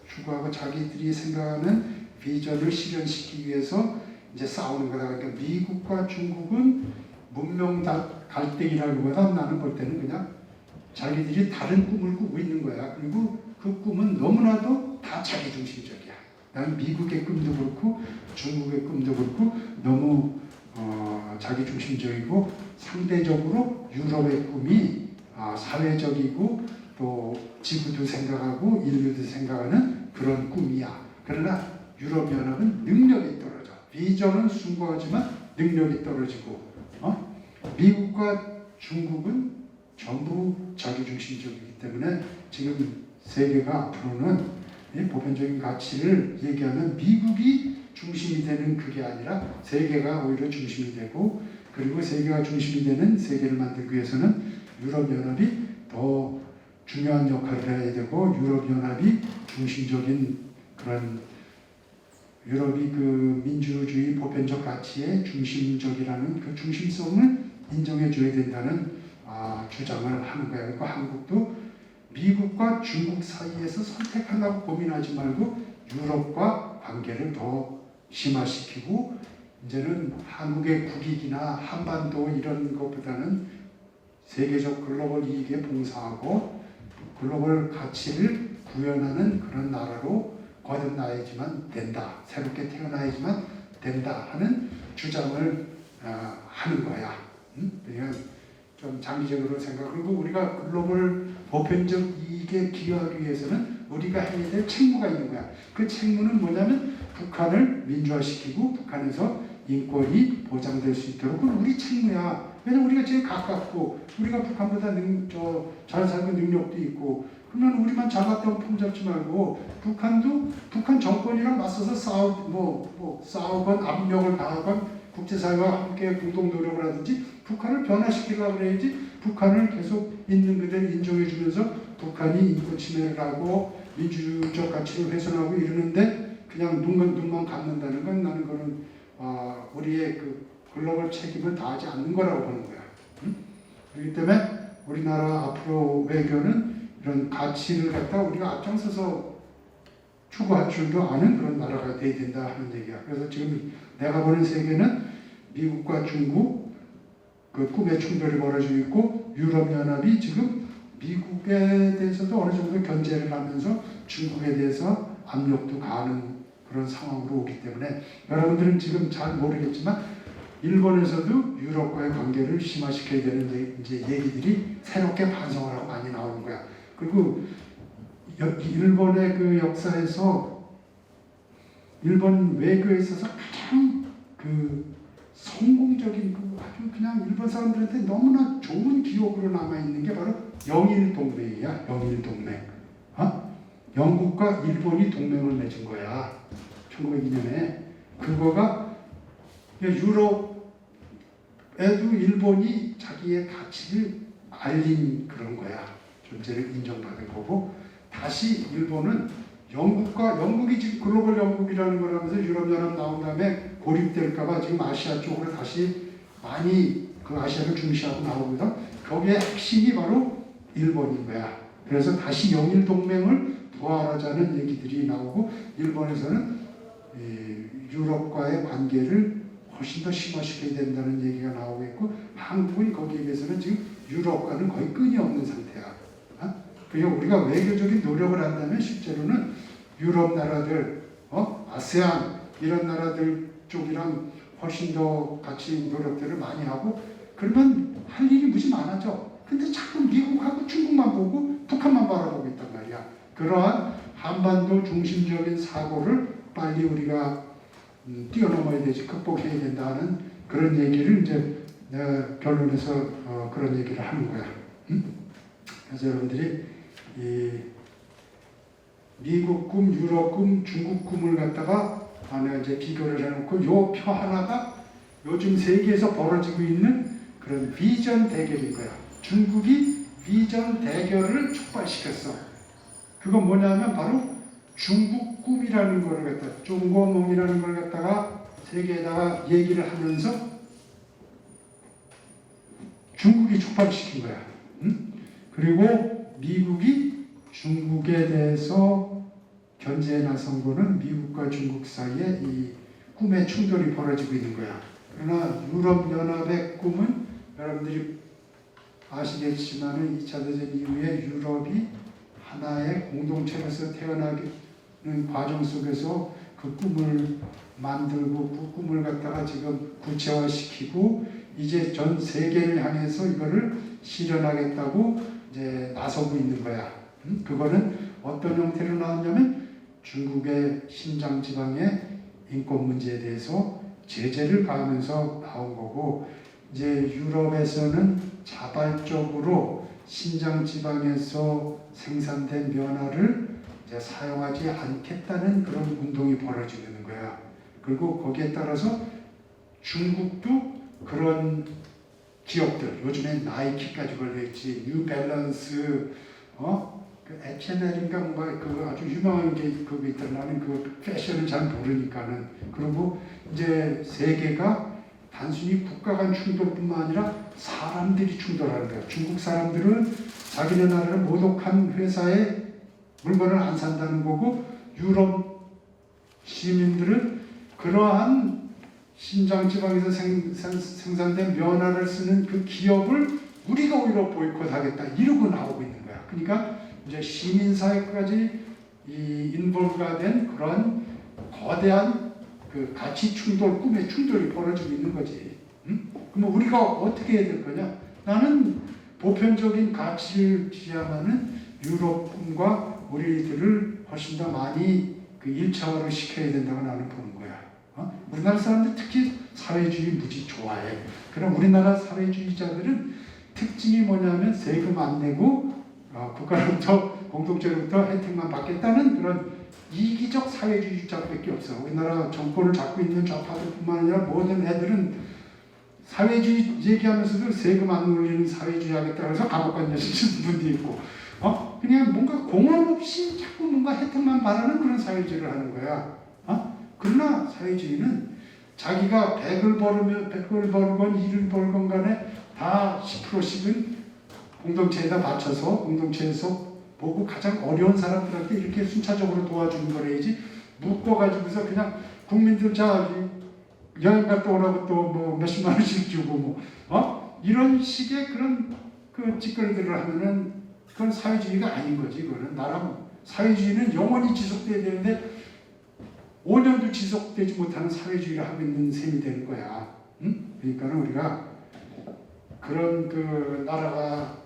추구하고 자기들이 생각하는 비전을 실현시키기 위해서 이제 싸우는 거다. 그러니까 미국과 중국은 문명 갈등이라기보다 나는 볼 때는 그냥 자기들이 다른 꿈을 꾸고 있는 거야. 그리고 그 꿈은 너무나도 다 자기중심적이야. 난 미국의 꿈도 그렇고 중국의 꿈도 그렇고 너무 자기중심적이고 상대적으로 유럽의 꿈이 사회적이고 또 지구도 생각하고 인류도 생각하는 그런 꿈이야. 그러나 유럽연합은 능력이 떨어져. 비전은 숭고하지만 능력이 떨어지고 미국과 중국은 전부 자기중심적이기 때문에 지금 세계가 앞으로는 보편적인 가치를 얘기하면 미국이 중심이 되는 그게 아니라 세계가 오히려 중심이 되고 그리고 세계가 중심이 되는 세계를 만들기 위해서는 유럽연합이 더 중요한 역할을 해야 되고 유럽연합이 중심적인 그런 유럽이 그 민주주의 보편적 가치의 중심적이라는 그 중심성을 인정해 줘야 된다는 주장을 하는 거예요. 그러니까 한국도 미국과 중국 사이에서 선택하려고 고민하지 말고 유럽과 관계를 더 심화시키고 이제는 한국의 국익이나 한반도 이런 것보다는 세계적 글로벌 이익에 봉사하고 글로벌 가치를 구현하는 그런 나라로 거듭나야지만 된다. 새롭게 태어나야지만 된다 하는 주장을 하는 거야. 그냥 좀 장기적으로 생각하고 우리가 글로벌 보편적 이익에 기여하기 위해서는 우리가 해야 될 책무가 있는 거야. 그 책무는 뭐냐면 북한을 민주화시키고 북한에서 인권이 보장될 수 있도록 그건 우리 책무야. 왜냐면 우리가 제일 가깝고 우리가 북한보다 잘 살고 능력도 있고 그러면 우리만 잡았다고 폼잡지 말고 북한 정권이랑 맞서서 싸우건 압력을 가하건 국제사회와 함께 공동 노력을 하든지 북한을 변화시키려고 그래야지 북한을 계속 있는 그대로 인정해주면서 북한이 인권 침해를 하고 민주적 가치를 훼손하고 이러는데 그냥 눈만 감는다는 건 나는 그런 우리의 그 글로벌 책임을 다하지 않는 거라고 보는 거야. 그렇기 때문에 우리나라 앞으로 외교는 이런 가치를 갖다 우리가 앞장서서 추구할 줄도 아는 그런 나라가 돼야 된다 하는 얘기야. 그래서 지금 내가 보는 세계는 미국과 중국 그 꿈의 충돌이 벌어지고 있고 유럽연합이 지금 미국에 대해서도 어느 정도 견제를 하면서 중국에 대해서 압력도 가하는 그런 상황으로 오기 때문에 여러분들은 지금 잘 모르겠지만 일본에서도 유럽과의 관계를 심화시켜야 되는 이제 얘기들이 새롭게 반성을 하고 많이 나오는 거야. 그리고 일본의 그 역사에서 일본 외교에 있어서 가장 그 성공적인 아주 그냥 일본 사람들한테 너무나 좋은 기억으로 남아있는 게 바로 영일동맹이야. 영일동맹. 영국과 일본이 동맹을 맺은 거야. 1902년에. 그거가 유럽에도 일본이 자기의 가치를 알린 그런 거야. 존재를 인정받은 거고 다시 일본은 영국이 지금 글로벌 영국이라는 걸 하면서 유럽연합 나온 다음에 고립될까봐 지금 아시아 쪽으로 다시 많이 그 아시아를 중시하고 나오거든. 거기에 핵심이 바로 일본인 거야. 그래서 다시 영일동맹을 부활하자는 얘기들이 나오고 일본에서는 유럽과의 관계를 훨씬 더 심화시켜야 된다는 얘기가 나오고 있고 한국은 거기에 비해서는 지금 유럽과는 거의 끈이 없는 상태야. 그냥 우리가 외교적인 노력을 한다면 실제로는 유럽 나라들, 아세안 이런 나라들 쪽이랑 훨씬 더 같이 노력들을 많이 하고 그러면 할 일이 무지 많아져. 근데 자꾸 미국하고 중국만 보고 북한만 바라보고 있단 말이야. 그러한 한반도 중심적인 사고를 빨리 우리가 뛰어넘어야 되지, 극복해야 된다는 그런 얘기를 이제 내가 결론에서 그런 얘기를 하는 거야. 그래서 여러분들이 이 미국 꿈, 유럽 꿈, 중국 꿈을 갖다가 내가 이제 비교를 해놓고 요 표 하나가 요즘 세계에서 벌어지고 있는 그런 비전 대결인 거야. 중국이 비전 대결을 촉발시켰어. 그건 뭐냐면 바로 중국 꿈이라는 거를 갖다, 중고몽이라는 걸 갖다가 세계에다가 얘기를 하면서 중국이 촉발시킨 거야. 그리고 미국이 중국에 대해서 견제에 나선 거는 미국과 중국 사이에 이 꿈의 충돌이 벌어지고 있는 거야. 그러나 유럽연합의 꿈은 여러분들이 아시겠지만 2차 대전 이후에 유럽이 하나의 공동체로서 태어나는 과정 속에서 그 꿈을 만들고 그 꿈을 갖다가 지금 구체화시키고 이제 전 세계를 향해서 이거를 실현하겠다고 이제 나서고 있는 거야. 그거는 어떤 형태로 나왔냐면 중국의 신장 지방의 인권 문제에 대해서 제재를 가하면서 나온 거고 이제 유럽에서는 자발적으로 신장 지방에서 생산된 면화를 이제 사용하지 않겠다는 그런 운동이 벌어지고 있는 거야. 그리고 거기에 따라서 중국도 그런 기업들, 요즘엔 나이키까지 걸려있지, 뉴밸런스, 그 H&M인가 뭔가 그 아주 유명한 게 그거 있더라. 나는 그 패션을 잘 모르니까는. 그리고 이제 세계가 단순히 국가 간 충돌뿐만 아니라 사람들이 충돌하는 거야. 중국 사람들은 자기네 나라를 모독한 회사에 물건을 안 산다는 거고 유럽 시민들은 그러한 신장 지방에서 생산된 면화를 쓰는 그 기업을 우리가 오히려 보이콧하겠다 이러고 나오고 있는 거야. 그러니까 이제 시민사회까지 이 인볼브가 된 그런 거대한 그 가치 충돌, 꿈의 충돌이 벌어지고 있는 거지. 그럼 우리가 어떻게 해야 될 거냐? 나는 보편적인 가치를 지향하는 유럽 꿈과 우리들을 훨씬 더 많이 그 일차원을 시켜야 된다고 나는 보는 거야. 우리나라 사람들 특히 사회주의 무지 좋아해. 그럼 우리나라 사회주의자들은 특징이 뭐냐면 세금 안 내고 국가로부터 공동체로부터 혜택만 받겠다는 그런 이기적 사회주의자밖에 없어. 우리나라 정권을 잡고 있는 좌파들뿐만 아니라 모든 애들은 사회주의 얘기하면서도 세금 안 올리는 사회주의 하겠다 그래서 감옥 간 분도 있고 그냥 뭔가 공헌 없이 자꾸 뭔가 혜택만 바라는 그런 사회주의를 하는 거야. 그러나 사회주의는 자기가 100을 벌건 1을 벌건 간에 다 10%씩은 공동체에다 바쳐서 공동체에서 보고 가장 어려운 사람들한테 이렇게 순차적으로 도와주는 거래야지 묶어가지고서 그냥 국민들 자 여행 갔다 오라고 또 뭐 몇십만 원씩 주고 이런 식의 그런 그 짓거리들을 하면은 그건 사회주의가 아닌 거지. 그거는 나라면 사회주의는 영원히 지속돼야 되는데 5년도 지속되지 못하는 사회주의를 하고 있는 셈이 되는 거야. 그러니까는 우리가 그런 그 나라가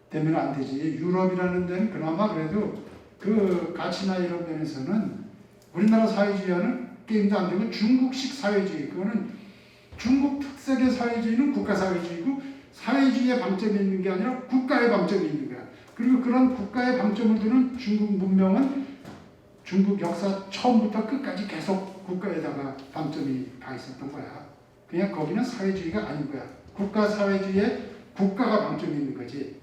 되면 안 되지. 유럽이라는 데는 그나마 그래도 그 가치나 이런 면에서는 우리나라 사회주의와는 게임도 안 되고 중국식 사회주의, 그거는 중국 특색의 사회주의는 국가 사회주의고 사회주의의 방점이 있는 게 아니라 국가의 방점이 있는 거야. 그리고 그런 국가의 방점을 두는 중국 문명은 중국 역사 처음부터 끝까지 계속 국가에다가 방점이 가 있었던 거야. 그냥 거기는 사회주의가 아닌 거야. 국가 사회주의에 국가가 방점이 있는 거지.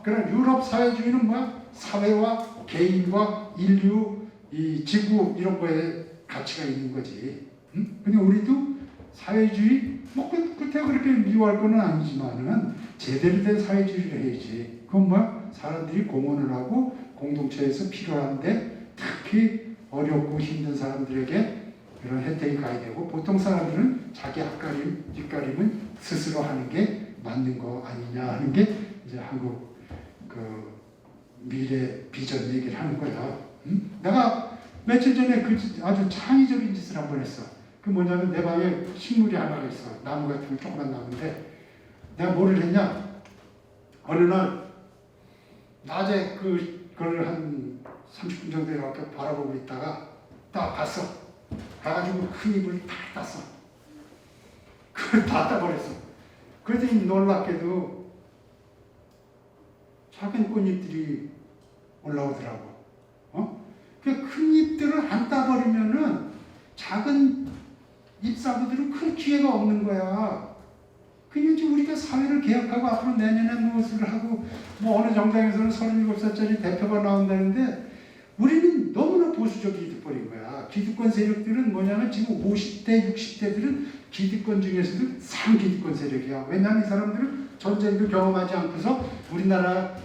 그럼 유럽 사회주의는 뭐야? 사회와 개인과 인류, 이 지구 이런 거에 가치가 있는 거지. 근데 우리도 사회주의 뭐 그때 그렇게 미워할 건 아니지만은 제대로 된 사회주의를 해야지. 그건 뭐야? 사람들이 공헌을 하고 공동체에서 필요한데 특히 어렵고 힘든 사람들에게 이런 혜택이 가야 되고 보통 사람들은 자기 앞가림, 뒷가림은 스스로 하는 게 맞는 거 아니냐 하는 게 이제 한국 그 미래 비전 얘기를 하는 거야. 응? 내가 며칠 전에 그 아주 창의적인 짓을 한 번 했어. 그 뭐냐면 내 방에 식물이 하나가 있어. 나무 같은 거 조그만 나무인데 내가 뭐를 했냐? 어느 날 낮에 그걸 한 30분 정도 이렇게 바라보고 있다가 딱 봤어. 가가지고 큰 잎을 다 땄어. 그걸 다 따버렸어. 그랬더니 놀랍게도 작은 꽃잎들이 올라오더라고. 그 큰 잎들을 안 따버리면은 작은 잎사구들은 큰 기회가 없는 거야. 그러니까 우리가 사회를 개혁하고 앞으로 내년에 무엇을 하고 뭐 어느 정당에서는 37살짜리 대표가 나온다는데 우리는 너무나 보수적이 돼버린 거야. 기득권 세력들은 뭐냐면 지금 50대, 60대들은 기득권 중에서도 상기득권 세력이야. 왜냐하면 이 사람들은 전쟁도 경험하지 않고서 우리나라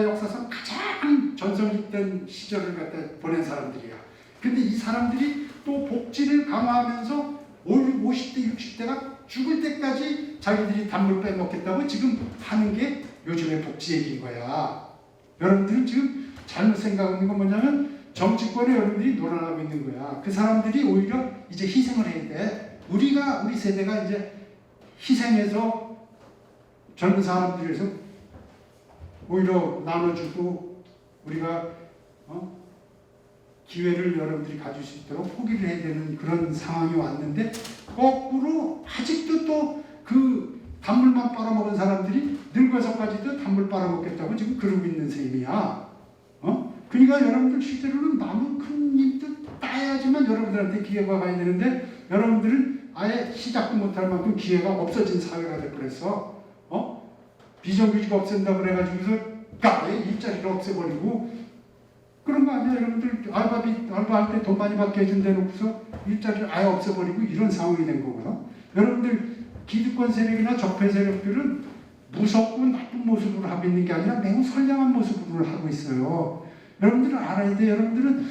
역사상 가장 전성기된 시절을 갖다 보낸 사람들이야. 근데 이 사람들이 또 복지를 강화하면서 50대, 60대가 죽을 때까지 자기들이 단물 빼먹겠다고 지금 하는 게 요즘의 복지 얘기인 거야. 여러분들은 지금 잘못 생각하는 건 뭐냐면 정치권에 여러분들이 놀아나고 있는 거야. 그 사람들이 오히려 이제 희생을 해야 돼. 우리 세대가 이제 희생해서 젊은 사람들에서 오히려 나눠주고 우리가 기회를 여러분들이 가질 수 있도록 포기를 해야 되는 그런 상황이 왔는데 거꾸로 아직도 또 그 단물만 빨아먹은 사람들이 늙어서까지도 단물 빨아먹겠다고 지금 그러고 있는 셈이야. 그러니까 여러분들 실제로는 나무 큰 잎도 따야지만 여러분들한테 기회가 가야 되는데 여러분들은 아예 시작도 못할 만큼 기회가 없어진 사회가 돼버렸어. 비정규직 없앤다 그래가지고서 아예 일자리를 없애버리고 그런 거 아니야. 여러분들 알바할 때 돈 많이 받게 해준다 놓고서 일자리를 아예 없애버리고 이런 상황이 된 거거든. 여러분들 기득권 세력이나 적폐 세력들은 무섭고 나쁜 모습으로 하고 있는 게 아니라 매우 선량한 모습으로 하고 있어요. 여러분들은 알아야 돼. 여러분들은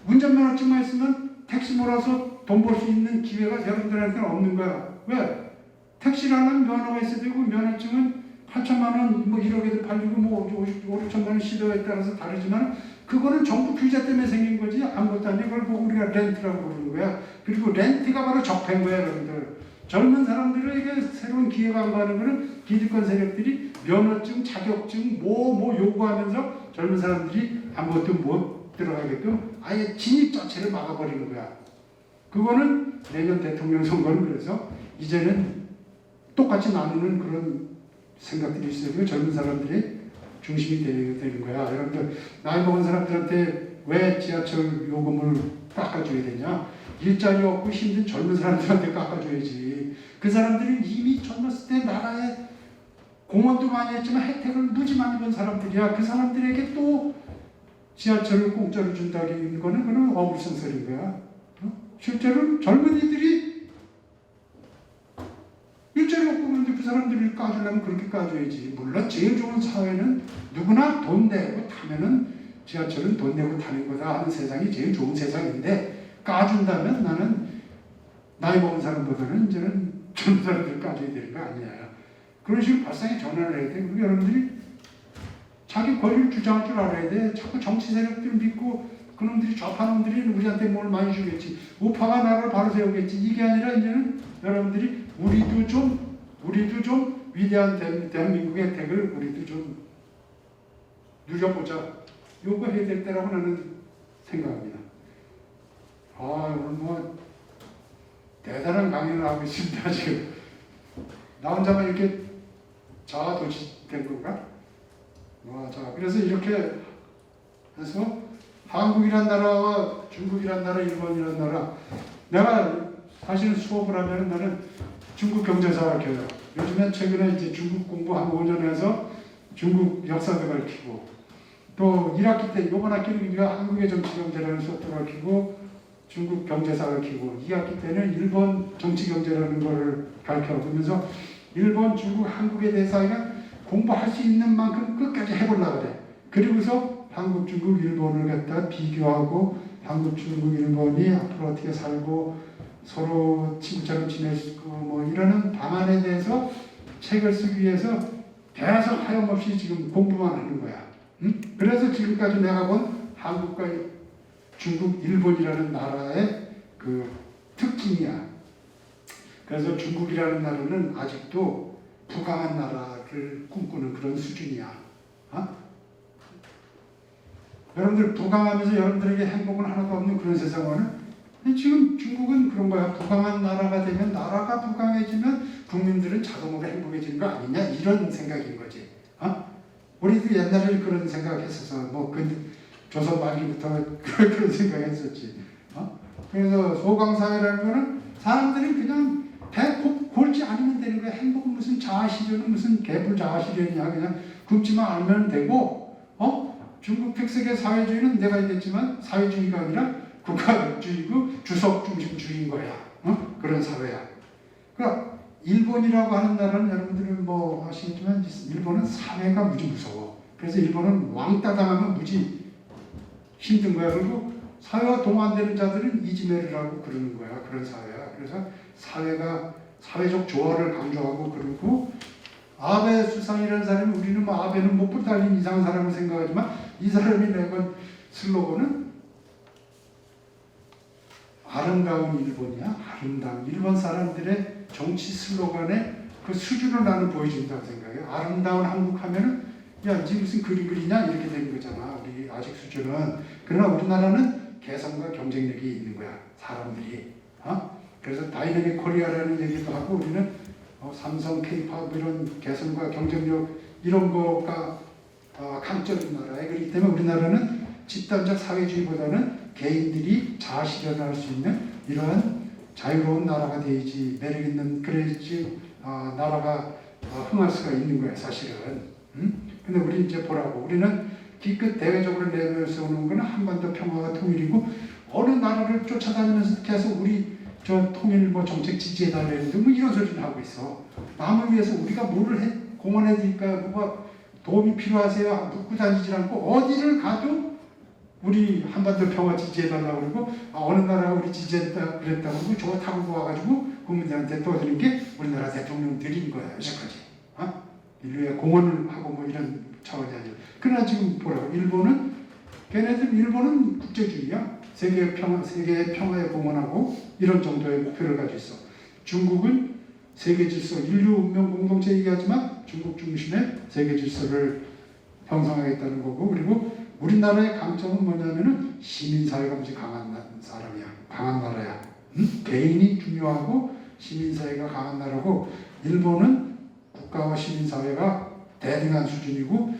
운전면허증만 있으면 택시 몰아서 돈 벌 수 있는 기회가 여러분들한테는 없는 거야. 왜? 택시를 하려면 면허가 있어야 되고 면허증은 8천만 원, 뭐 1억에도 팔리고 뭐 5, 6천만 원 시도에 따라서 다르지만 그거는 정부 규제 때문에 생긴 거지 아무것도 아니고 그걸 보고 우리가 렌트라고 부르는 거야. 그리고 렌트가 바로 적폐인 거야, 여러분들. 젊은 사람들에게 새로운 기회가 안 가는 거는 기득권 세력들이 면허증, 자격증, 뭐 요구하면서 젊은 사람들이 아무것도 못 들어가게끔 아예 진입 자체를 막아버리는 거야. 그거는 내년 대통령 선거는 그래서 이제는 똑같이 나누는 그런 생각들이 있어요. 젊은 사람들이 중심이 되는 거야. 여러분들 나이 먹은 사람들한테 왜 지하철 요금을 깎아줘야 되냐? 일자리 없고 힘든 젊은 사람들한테 깎아줘야지. 그 사람들은 이미 젊었을 때 나라에 공헌도 많이 했지만 혜택을 무지 많이 본 사람들이야. 그 사람들에게 또 지하철을 공짜로 준다는 거는 그런 어불성설인 거야. 실제로 젊은이들이 일자리 없고 그런데 그 사람들을 까주려면 그렇게 까줘야지. 물론 제일 좋은 사회는 누구나 돈 내고 타면은 지하철은 돈 내고 타는 거다 하는 세상이 제일 좋은 세상인데 까준다면 나는 나이 먹은 사람보다는 이제는 젊은 사람들을 까줘야 되는 거 아니야. 그런 식으로 발상의 전환을 해야 돼. 그리고 여러분들이 자기 권리를 주장할 줄 알아야 돼. 자꾸 정치 세력들 믿고 그놈들이 좌파놈들이 우리한테 뭘 많이 주겠지. 우파가 나라를 바로 세우겠지. 이게 아니라 이제는 여러분들이 우리도 좀 위대한 대한민국의 혜택을 우리도 좀 누려보자. 요거 해야 될 때라고 나는 생각합니다. 오늘 뭐 대단한 강연을 하고 있습니다. 지금 나 혼자만 이렇게 자아도취된 건가? 자, 그래서 이렇게 해서 한국이란 나라와 중국이란 나라, 일본이란 나라, 내가 사실 수업을 하면 나는 중국 경제사 가르쳐요. 요즘엔 최근에 이제 중국 공부 한 5년 해서 중국 역사도 가르치고 또 1학기 때 이번 학기는 우리가 한국의 정치 경제라는 수업도 가르치고 중국 경제사 가르치고 2학기 때는 일본 정치 경제라는 거를 가르쳐 보면서 일본, 중국, 한국에 대해서 공부할 수 있는 만큼 끝까지 해보려고 그래. 그리고서 한국, 중국, 일본을 갖다 비교하고 한국, 중국, 일본이 앞으로 어떻게 살고 서로 친구처럼 지낼 수 있고 뭐 이러는 방안에 대해서 책을 쓰기 위해서 계속 하염없이 지금 공부만 하는 거야. 그래서 지금까지 내가 본 한국과 중국, 일본이라는 나라의 그 특징이야. 그래서 중국이라는 나라는 아직도 부강한 나라를 꿈꾸는 그런 수준이야. 여러분들 부강하면서 여러분들에게 행복은 하나도 없는 그런 세상은 지금 중국은 그런 거야. 부강한 나라가 되면 나라가 부강해지면 국민들은 자동으로 행복해지는 거 아니냐 이런 생각인 거지. 우리도 옛날에 그런 생각했어서 조선 말기부터 그런 생각했었지. 그래서 소강사회라는 거는 사람들이 그냥 배 골지 않으면 되는 거야. 행복은 무슨 자아실현은 무슨 개불 자아실현이야. 그냥 굶지만 않으면 되고 중국 백색의 사회주의는 내가 얘기했지만 사회주의가 아니라 국가주의고 주석중심주의인 거야. 그런 사회야. 그러니까 일본이라고 하는 나라는 여러분들은 뭐 아시겠지만 일본은 사회가 무지 무서워. 그래서 일본은 왕따 당하면 무지 힘든 거야. 그리고 사회와 동화되는 자들은 이지메르라고 그러는 거야. 그런 사회야. 그래서 사회가 사회적 조화를 강조하고 그리고 아베 수상이라는 사람이 우리는 뭐 아베는 못볼 달린 이상한 사람을 생각하지만 이 사람이 내건 슬로건은 아름다운 일본이야. 아름다운 일본 사람들의 정치 슬로건에 그 수준을 나는 보여준다고 생각해요. 아름다운 한국 하면은 야 이제 무슨 그림 그리냐 이렇게 되는 거잖아. 우리 아직 수준은. 그러나 우리나라는 개성과 경쟁력이 있는 거야. 사람들이. 그래서 다이내믹 코리아라는 얘기도 하고 우리는 삼성, K-팝 이런 개성과 경쟁력 이런 거가 강점인 나라에 그렇기 때문에 우리나라는 집단적 사회주의보다는 개인들이 자아실현할 수 있는 이러한 자유로운 나라가 되야지 매력 있는 그래야지 나라가 흥할 수가 있는 거야 사실은. 근데 우리 이제 보라고 우리는 기껏 대외적으로 내세우는 거는 한반도 평화가 통일이고 어느 나라를 쫓아다니면서 계속 우리 저 통일 뭐 정책 지지해달라는데 뭐 이런 소리를 하고 있어. 남을 위해서 우리가 뭐를 공헌해드릴까 뭐가 도움이 필요하세요 묻고 다니지 않고 어디를 가도 우리 한반도 평화 지지해달라고 그러고 어느 나라가 우리 지지했다 그랬다고 그러고 저거 타고 와가지고 국민들한테 떠드는 게 우리나라 대통령들인 거야 여기까지. 인류에 공헌을 하고 뭐 이런 차원이 아니라. 그러나 지금 보라고 일본은 국제주의야. 세계의 평화에 공헌하고 이런 정도의 목표를 가지고 있어. 중국은 세계 질서, 인류 운명 공동체 얘기하지만 중국 중심의 세계 질서를 형성하겠다는 거고 그리고 우리나라의 강점은 뭐냐면은 시민사회가 무지 강한 사람이야. 강한 나라야. 개인이 중요하고 시민사회가 강한 나라고 일본은 국가와 시민사회가 대등한 수준이고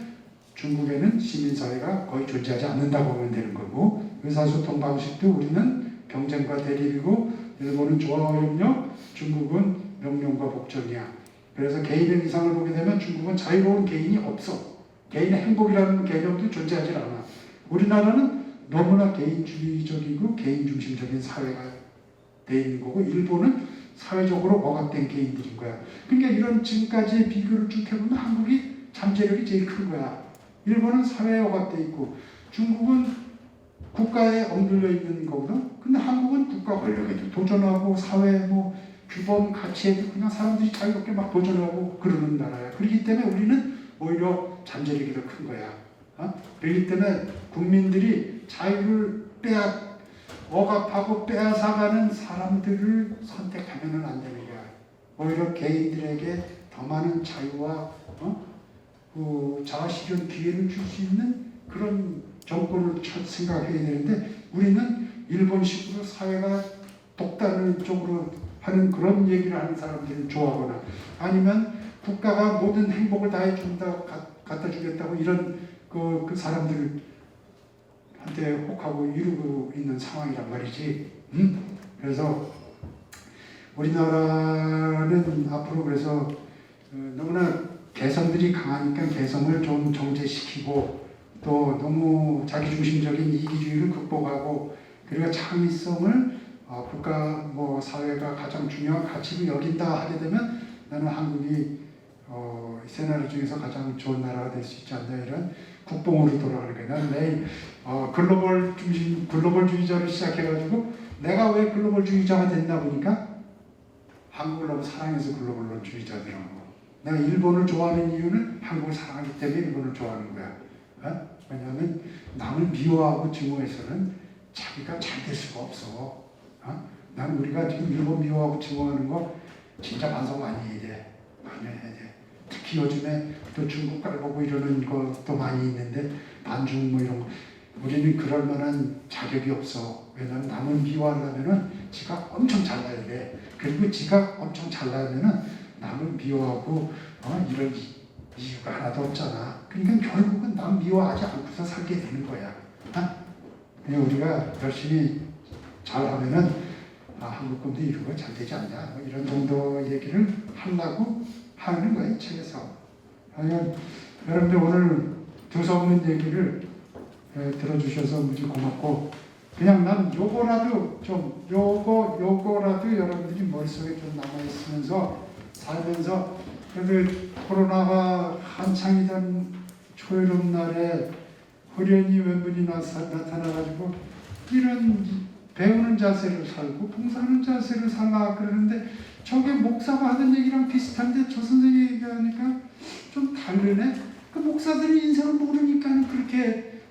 중국에는 시민사회가 거의 존재하지 않는다고 보면 되는 거고 의사소통 방식도 우리는 경쟁과 대립이고 일본은 조화협력, 중국은 명령과 복종이야. 그래서 개인의 이상을 보게 되면 중국은 자유로운 개인이 없어. 개인의 행복이라는 개념도 존재하지 않아. 우리나라는 너무나 개인주의적이고 개인중심적인 사회가 돼 있는 거고 일본은 사회적으로 억압된 개인들인 거야. 그러니까 이런 지금까지의 비교를 쭉 해보면 한국이 잠재력이 제일 큰 거야. 일본은 사회에 억압돼 있고 중국은 국가에 엉들려 있는 거거든. 근데 한국은 국가 권력에도 도전하고 사회 뭐 규범 가치에도 그냥 사람들이 자유롭게 막 도전하고 그러는 나라야. 그렇기 때문에 우리는 오히려 잠재력이 더 큰 거야. 그렇기 때문에 국민들이 자유를 억압하고 빼앗아가는 사람들을 선택하면은 안 되는 거야. 오히려 개인들에게 더 많은 자유와 그 자아실현 기회를 줄 수 있는 그런 정권을 생각해야 되는데 우리는 일본식으로 사회가 독단적으로 하는 그런 얘기를 하는 사람들을 좋아하거나 아니면 국가가 모든 행복을 다 해준다 갖다 주겠다고 이런 그 사람들한테 혹하고 이루고 있는 상황이란 말이지. 그래서 우리나라는 앞으로 그래서 너무나 개성들이 강하니까 개성을 좀 정제시키고 또 너무 자기중심적인 이기주의를 극복하고 그리고 창의성을 국가 뭐 사회가 가장 중요한 가치로 여긴다 하게 되면 나는 한국이 세 나라 중에서 가장 좋은 나라가 될 수 있지 않나 이런 국뽕으로 돌아가는 거야. 나는 매일 글로벌주의자를 시작해가지고 내가 왜 글로벌주의자가 됐나 보니까 한국을 너무 사랑해서 글로벌주의자 되더라고. 내가 일본을 좋아하는 이유는 한국을 사랑하기 때문에 일본을 좋아하는 거야. 왜냐하면 남을 미워하고 증오해서는 자기가 잘 될 수가 없어. 난 우리가 지금 일본 미워하고 증오하는 거 진짜 반성 많이 해야 돼. 많이 해야 돼. 특히 요즘에 또 중국 깔보고 이러는 것도 많이 있는데 반중 뭐 이런 거. 우리는 그럴 만한 자격이 없어. 왜냐하면 남을 미워하려면은 지가 엄청 잘나야 돼. 그리고 지가 엄청 잘나면은 남을 미워하고 이런 이유가 하나도 없잖아. 그러니까 결국은 남 미워하지 않고서 살게 되는 거야. 우리가 열심히 잘하면은 한국권도 이루고 잘 되지 않냐. 뭐 이런 정도 얘기를 하려고 하는 거예요, 책에서. 여러분들 오늘 두서없는 얘기를 들어주셔서 무지 고맙고, 그냥 난 요거라도 여러분들이 머릿속에 좀 남아있으면서 살면서, 그래도 코로나가 한창이던 초여름 날에 호련히 웬분이 나타나가지고 이런 배우는 자세를 살고 봉사하는 자세를 살라 그러는데, 저게 목사가 하던 얘기랑 비슷한데 저 선생님이 얘기하니까 좀 다르네. 그 목사들이 인생을 모르니까 그렇게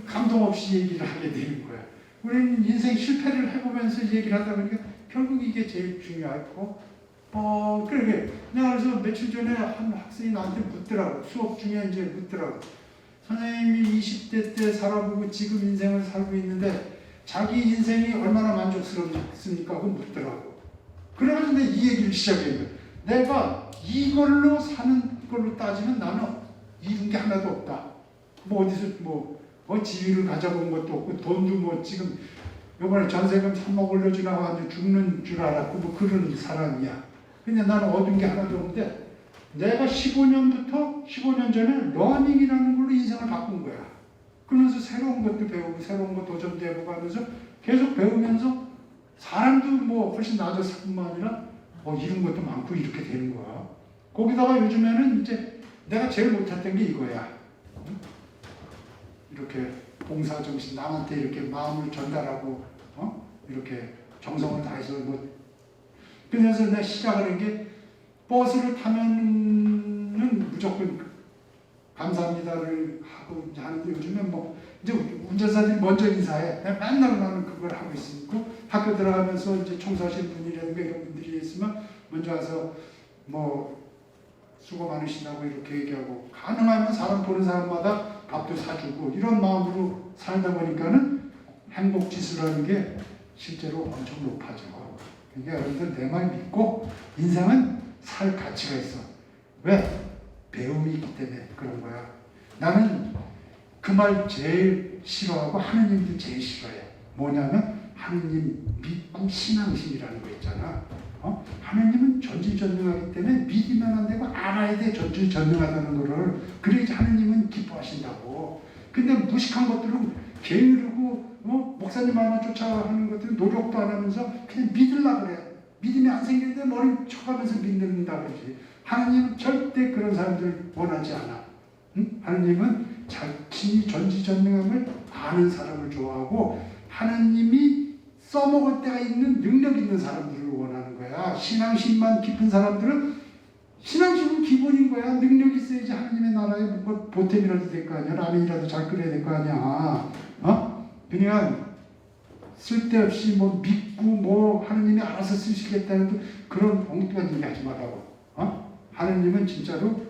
감동 없이 얘기를 하게 되는 거야. 우리는 인생 실패를 해보면서 얘기를 하다 보니까 결국 이게 제일 중요하고, 내가 그래서 며칠 전에 한 학생이 나한테 묻더라고. 수업 중에 이제 묻더라고. 선생님이 20대 때 살아보고 지금 인생을 살고 있는데 자기 인생이 얼마나 만족스럽습니까? 하고 묻더라고. 그래가지고 내가 이 얘기를 시작한 거야. 내가 이걸로 사는 걸로 따지면 나는 이룬 게 하나도 없다. 뭐 어디서 지위를 가져본 것도 없고 돈도 지금 요번에 전세금 3억 올려주라고 아주 죽는 줄 알았고 뭐 그런 사람이야. 근데 나는 얻은 게 하나도 없는데, 내가 15년 전에 러닝이라는 걸로 인생을 바꾼 거야. 그러면서 새로운 것도 배우고 새로운 거 도전도 해보고 하면서 계속 배우면서 사람도 훨씬 나아졌을 뿐만 아니라 이런 것도 많고 이렇게 되는 거야. 거기다가 요즘에는 이제 내가 제일 못했던 게 이거야. 이렇게 봉사정신, 남한테 이렇게 마음을 전달하고 이렇게 정성을 다해서 그래서 내가 시작을 한 게, 버스를 타면은 무조건 감사합니다를 하고 하는데, 요즘엔 이제 운전사들이 먼저 인사해. 맨날 나는 그걸 하고 있고, 학교 들어가면서 이제 청소하시는 분이라든가 이런 분들이 있으면 먼저 와서 수고 많으시다고 이렇게 얘기하고, 가능하면 사람 보는 사람마다 밥도 사주고 이런 마음으로 살다 보니까는 행복지수라는 게 실제로 엄청 높아져. 그러니까 여러분들 내 말 믿고 인생은 살 가치가 있어. 왜? 배움이 있기 때문에 그런 거야. 나는 그 말 제일 싫어하고 하느님도 제일 싫어해. 뭐냐면 하느님 믿고 신앙심이라는 거 있잖아. 하느님은 전지전능하기 때문에 믿으면 안 되고 알아야 돼. 전지전능하다는 거를. 그래야지 하느님은 기뻐하신다고. 근데 무식한 것들은 게으르고 목사님 말만 쫓아가는 것들은 노력도 안 하면서 그냥 믿으려고 그래. 믿음이 안 생기는데 머리 쳐가면서 믿는다 그러지. 하느님은 절대 그런 사람들 원하지 않아. 하느님은 자신이 전지전능함을 아는 사람을 좋아하고, 하느님이 써먹을 때가 있는 능력 있는 사람들을 원하는 거야. 신앙심만 깊은 사람들은, 신앙심은 기본인 거야. 능력이 있어야지 하느님의 나라에 보탬이라도 될 거 아니야. 라면이라도 잘 끓여야 될 거 아니야. 그냥 쓸데없이 믿고 하느님이 알아서 쓰시겠다는 그런 엉뚱한 얘기 하지 말라고. 하느님은 진짜로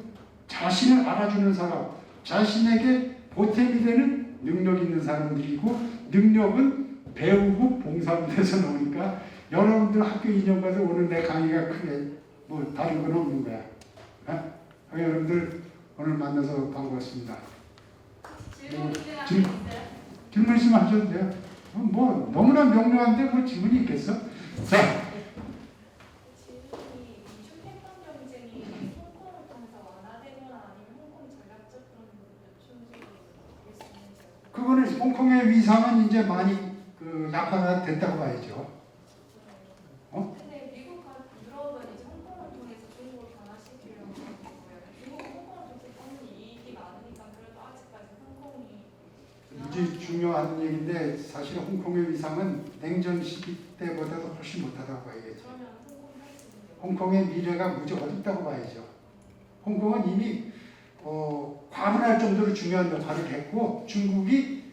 자신을 알아주는 사람, 자신에게 보탬이 되는 능력 있는 사람들이고, 능력은 배우고 봉사무대에서 나오니까 여러분들 학교 2년 가서 오늘 내 강의가 크게 다른 건 없는 거야. 여러분들 오늘 만나서 반갑습니다. 질문 있으면 하셔도 돼요. 너무나 명료한데 질문이 있겠어? 자. 그거는 홍콩의 위상은 이제 많이 약화가 됐다고 봐야죠. 근데 미국 유럽은 이제 홍콩을 통해서 중국을 변화시키려고 하는 거예요. 중국은 홍콩을 통해서 얻는 이익이 많으니까 그래도 아직까지 홍콩이 무지 중요한 얘기인데, 사실 홍콩의 위상은 냉전 시기 때보다도 훨씬 못하다고 봐야죠. 그러면 홍콩이 할 수 있는 게 홍콩의 미래가 무지 어둡다고 봐야죠. 홍콩은 이미 과분할 정도로 중요한 역할을 했고 중국이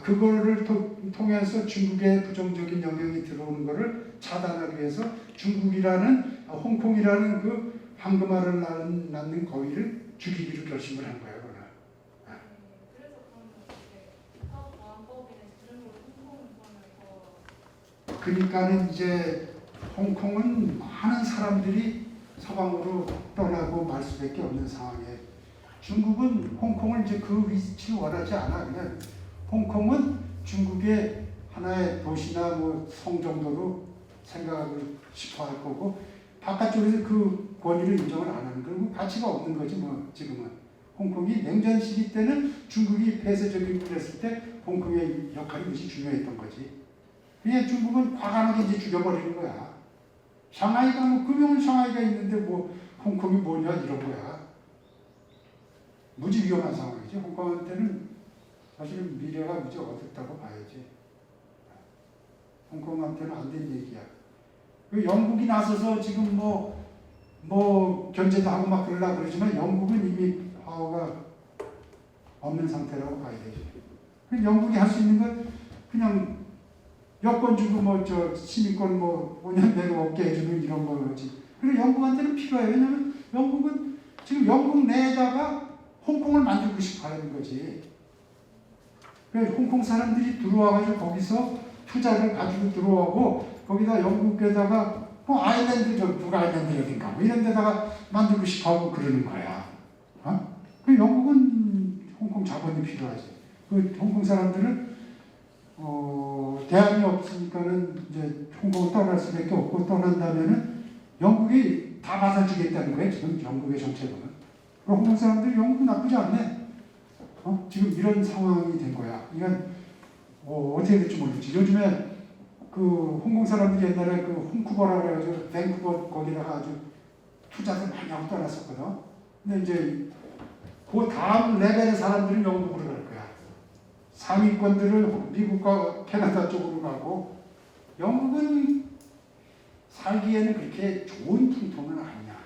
그거를 통해서 중국의 부정적인 영향이 들어오는 것을 차단하기 위해서 중국이라는 홍콩이라는 그 황금알을 낳는 거위를 죽이기로 결심을 한 거예요. 그거는. 그래서 그러면 이제 사업보안법이나 이런 걸로 홍콩은 그러면 그러니까는 이제 홍콩은 많은 사람들이 서방으로 떠나고 말 수밖에 없는 상황이에요. 중국은 홍콩을 이제 그 위치를 원하지 않아. 그냥 홍콩은 중국의 하나의 도시나 뭐 성 정도로 생각하고 싶어 할 거고 바깥쪽에서 그 권위를 인정을 안 하는 거고 가치가 없는 거지 뭐 지금은. 홍콩이 냉전 시기 때는 중국이 폐쇄적이고 그랬을 때 홍콩의 역할이 무지 중요했던 거지. 그냥 중국은 과감하게 이제 죽여버리는 거야. 상하이가 뭐 금융은 상하이가 있는데 뭐 홍콩이 뭐냐 이런 거야. 무지 위험한 상황이지. 홍콩한테는 사실은 미래가 무지 어둡다고 봐야지. 홍콩한테는 안 된 얘기야. 그 영국이 나서서 지금 뭐 견제도 하고 막 그러려고 그러지만 영국은 이미 파워가 없는 상태라고 봐야 되지. 그 영국이 할 수 있는 건 그냥 여권 주고 뭐 저 시민권 뭐 5년 내로 없게 해주는 이런 거지. 그리고 영국한테는 필요해요. 왜냐면 영국은 지금 영국 내에다가 홍콩을 만들고 싶어 하는 거지. 그래서 홍콩 사람들이 들어와가지고 거기서 투자를 가지고 들어오고 거기다 영국에다가 뭐 아일랜드 북 아일랜드라든가 뭐 이런 데다가 만들고 싶어 하고 그러는 거야. 그 영국은 홍콩 자본이 필요하지. 그 홍콩 사람들은 대안이 없으니까는 이제 홍콩을 떠날 수밖에 없고 떠난다면은 영국이 다 받아주겠다는 거예요. 지금 영국의 정책은. 홍콩 사람들이 영국은 나쁘지 않네. 지금 이런 상황이 된 거야. 그러니까 어떻게 될지 모르겠지. 요즘에 그 홍콩 사람들이 옛날에 그 홍쿠버라고 해가지고 밴쿠버 거기다가 아주 투자를 많이 하고 떠났었거든. 근데 이제 그 다음 레벨의 사람들은 영국으로 갈 거야. 상위권들은 미국과 캐나다 쪽으로 가고 영국은 살기에는 그렇게 좋은 풍토는 아니야.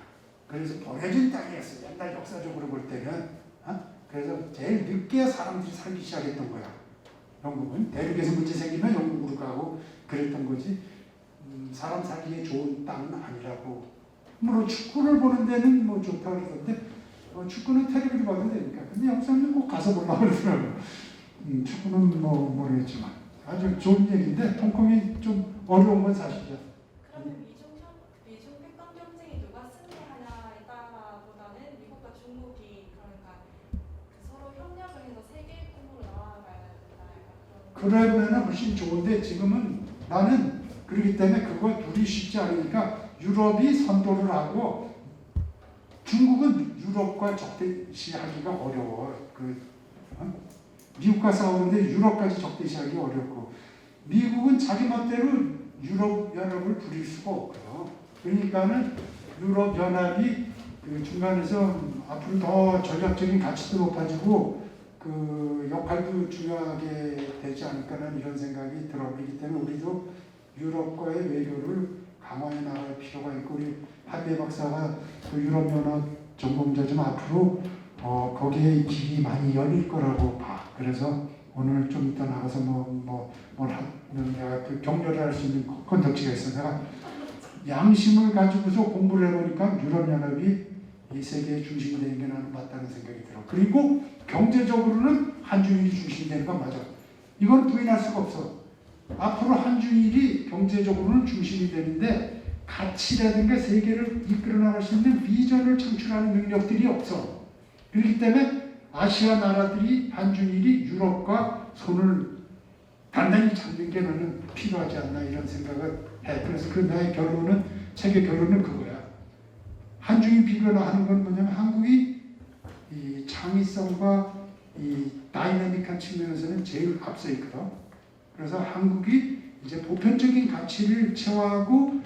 그래서 버려진 땅이었어. 옛날 역사적으로 볼 때는. 그래서 제일 늦게 사람들이 살기 시작했던 거야. 영국은 대륙에서 문제 생기면 영국으로 가고 그랬던 거지. 사람 살기에 좋은 땅은 아니라고. 물론 축구를 보는 데는 뭐 좋다 그러던데 축구는 텔레비를 봐도 되니까. 근데 영국 사람들은 꼭 가서 보려고 그러더라고. 축구는 뭐 모르겠지만 아주 좋은 얘기인데 홍콩이 좀 어려운 건 사실이죠. 그러면 미중 패권 경쟁이 누가 승리하냐에 따라보다는 미국과 중국이 그러니까 서로 협력을 해서 세계의 꿈으로 나아가야 된다. 그러면은 훨씬 좋은데 지금은 나는 그렇기 때문에 그거 둘이 쉽지 않으니까 유럽이 선도를 하고 중국은 유럽과 적대시하기가 어려워. 미국과 싸우는데 유럽까지 적대시하기 어렵고 미국은 자기 멋대로 유럽 연합을 부릴 수가 없고요. 그러니까는 유럽 연합이 그 중간에서 앞으로 더 전략적인 가치도 높아지고 그 역할도 중요하게 되지 않을까라는 이런 생각이 들어버리기 때문에 우리도 유럽과의 외교를 강화해 나갈 필요가 있고 우리 한배 박사가 그 유럽 연합 전공자지만 앞으로 거기에 길이 많이 열릴 거라고 봐. 그래서 오늘 좀 이따 나가서 뭘 하면 내가 그 격려를 할 수 있는 컨텐츠가 있어. 내가 양심을 가지고서 공부를 해보니까 유럽연합이 이 세계의 중심이 되는 게 나는 맞다는 생각이 들어. 그리고 경제적으로는 한중일이 중심이 되는 건 맞아. 이건 부인할 수가 없어. 앞으로 한중일이 경제적으로는 중심이 되는데 가치라든가 세계를 이끌어 나갈 수 있는 비전을 창출하는 능력들이 없어. 그렇기 때문에 아시아 나라들이 한중일이 유럽과 손을 단단히 잡는 게 나는 필요하지 않나 이런 생각을 해. 그래서 그 나의 결론은 책의 결론은 그거야. 한중일 비교를 하는 건 뭐냐면 한국이 이 창의성과 이 다이내믹한 측면에서는 제일 앞서 있거든. 그래서 한국이 이제 보편적인 가치를 체화하고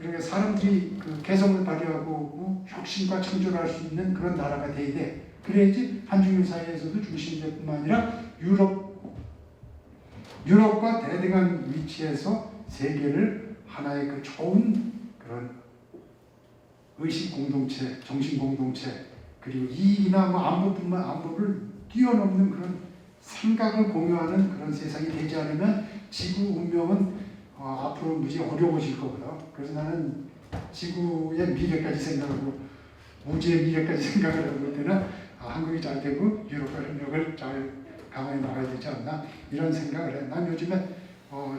이렇게 사람들이 그 개성을 발휘하고 혁신과 창조를 할 수 있는 그런 나라가 돼야 돼. 그래야지 한중일 사이에서도 중심이 될 뿐만 아니라 유럽과 대등한 위치에서 세계를 하나의 그 좋은 그런 의식 공동체, 정신 공동체 그리고 이익이나 뭐 안보를 뛰어넘는 그런 생각을 공유하는 그런 세상이 되지 않으면 지구 운명은 앞으로 무지 어려워질 거거든. 그래서 나는 지구의 미래까지 생각하고 우주의 미래까지 생각을 하고 볼 때는 한국이 잘 되고 유럽과 협력을 잘 강화해 나가야 되지 않나 이런 생각을 해. 난 요즘에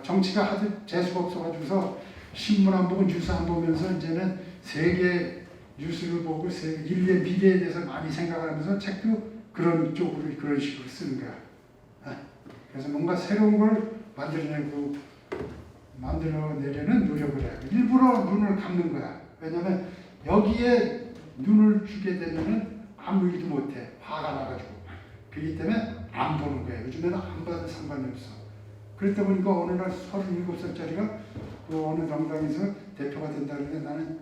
정치가 하도 재수가 없어가지고서 신문 안 보고 뉴스 안 보면서 이제는 세계 뉴스를 보고 인류의 미래에 대해서 많이 생각을 하면서 책도 그런 쪽으로 그런 식으로 쓰는 거야. 그래서 뭔가 새로운 걸 만들어내려는 노력을 해. 일부러 눈을 감는 거야. 왜냐면 여기에 눈을 주게 되면은 아무 일도 못해. 화가 나가지고. 그렇기 때문에 안 보는 거야. 요즘에는 안 봐도 상관이 없어. 그랬다 보니까 어느 날 37살짜리가 그 어느 정당에서 대표가 된다는데 나는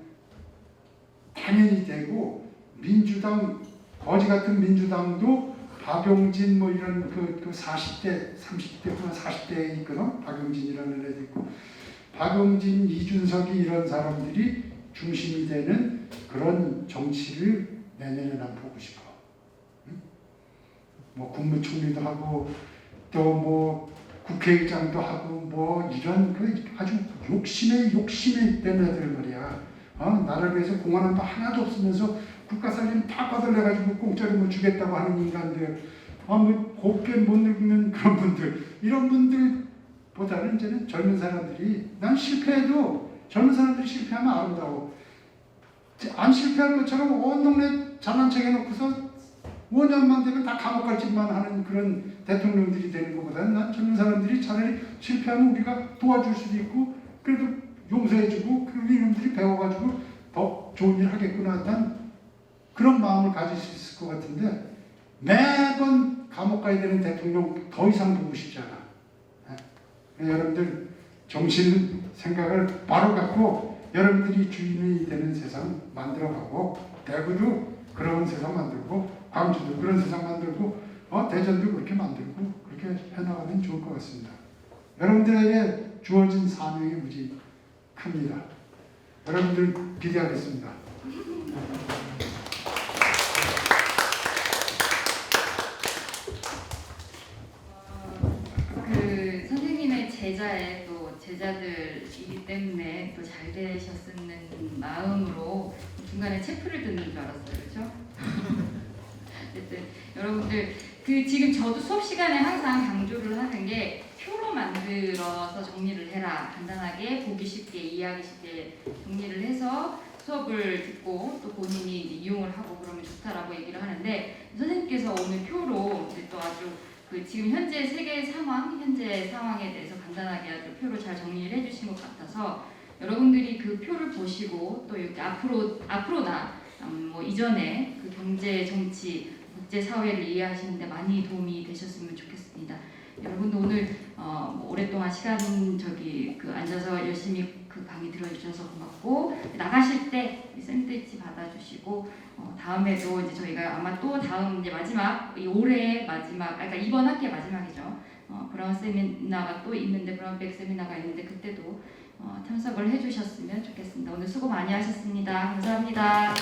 당연히 되고 민주당 거지 같은 민주당도 박용진 뭐 이런 그 40대 30대 후반 40대에 있거든. 박용진이라는 애도 있고 박용진 이준석이 이런 사람들이 중심이 되는 그런 정치를 내년에 난 보고 싶어. 응? 뭐 국무총리도 하고 또 뭐 국회의장도 하고 뭐 이런 그 아주 욕심에 되는 애들 말이야. 나를 위해서 공헌한 바 하나도 없으면서 국가살림 다 받아내가지고 공짜로 뭐 주겠다고 하는 인간들, 뭐 곱게 못 늙는 그런 분들, 이런 분들보다는 이제는 젊은 사람들이 난 실패해도 젊은 사람들이 실패하면 아름다워. 안 실패할 것처럼 온 동네 잘난 척 해놓고서 5년만 되면 다 감옥 갈 짓만 하는 그런 대통령들이 되는 것보다는 난 젊은 사람들이 차라리 실패하면 우리가 도와줄 수도 있고 그래도 용서해주고 그리고 이놈들이 배워가지고 더 좋은 일 하겠구나. 난 그런 마음을 가질 수 있을 것 같은데 매번 감옥 가야 되는 대통령 더 이상 보고 싶지 않아. 여러분들 정신 생각을 바로 갖고 여러분들이 주인이 되는 세상 만들어가고 대구도 그런 세상 만들고 광주도 그런 세상 만들고 대전도 그렇게 만들고 그렇게 해나가면 좋을 것 같습니다. 여러분들에게 주어진 사명이 무지 큽니다. 여러분들 기대하겠습니다. 그 선생님의 제자의 또 제자들이기 때문에 또 잘 되셨는 마음으로 중간에 체프를 듣는 줄 알았어요, 그렇죠? 어쨌든 여러분들 그 지금 저도 수업 시간에 항상 강조를 하는 게 표로 만들어서 정리를 해라. 간단하게 보기 쉽게 이해하기 쉽게 정리를 해서 수업을 듣고 또 본인이 이제 이용을 하고 그러면 좋다라고 얘기를 하는데 선생님께서 오늘 표로 이제 또 아주 그 지금 현재 세계 상황, 현재 상황에 대해서 간단하게 아주 표로 잘 정리를 해주신 것 같아서 여러분들이 그 표를 보시고 또 이렇게 앞으로나 뭐 이전에 그 경제, 정치, 국제 사회를 이해하시는데 많이 도움이 되셨으면 좋겠습니다. 여러분도 오늘 뭐 오랫동안 시간 앉아서 열심히 그 강의 들어주셔서 고맙고 나가실 때 샌드위치 받아주시고 다음에도 이제 저희가 아마 또 다음 이제 마지막 올해 마지막 그러니까 이번 학기의 마지막이죠. 브라운 세미나가 또 있는데 브라운백 세미나가 있는데 그때도 참석을 해주셨으면 좋겠습니다. 오늘 수고 많이 하셨습니다. 감사합니다.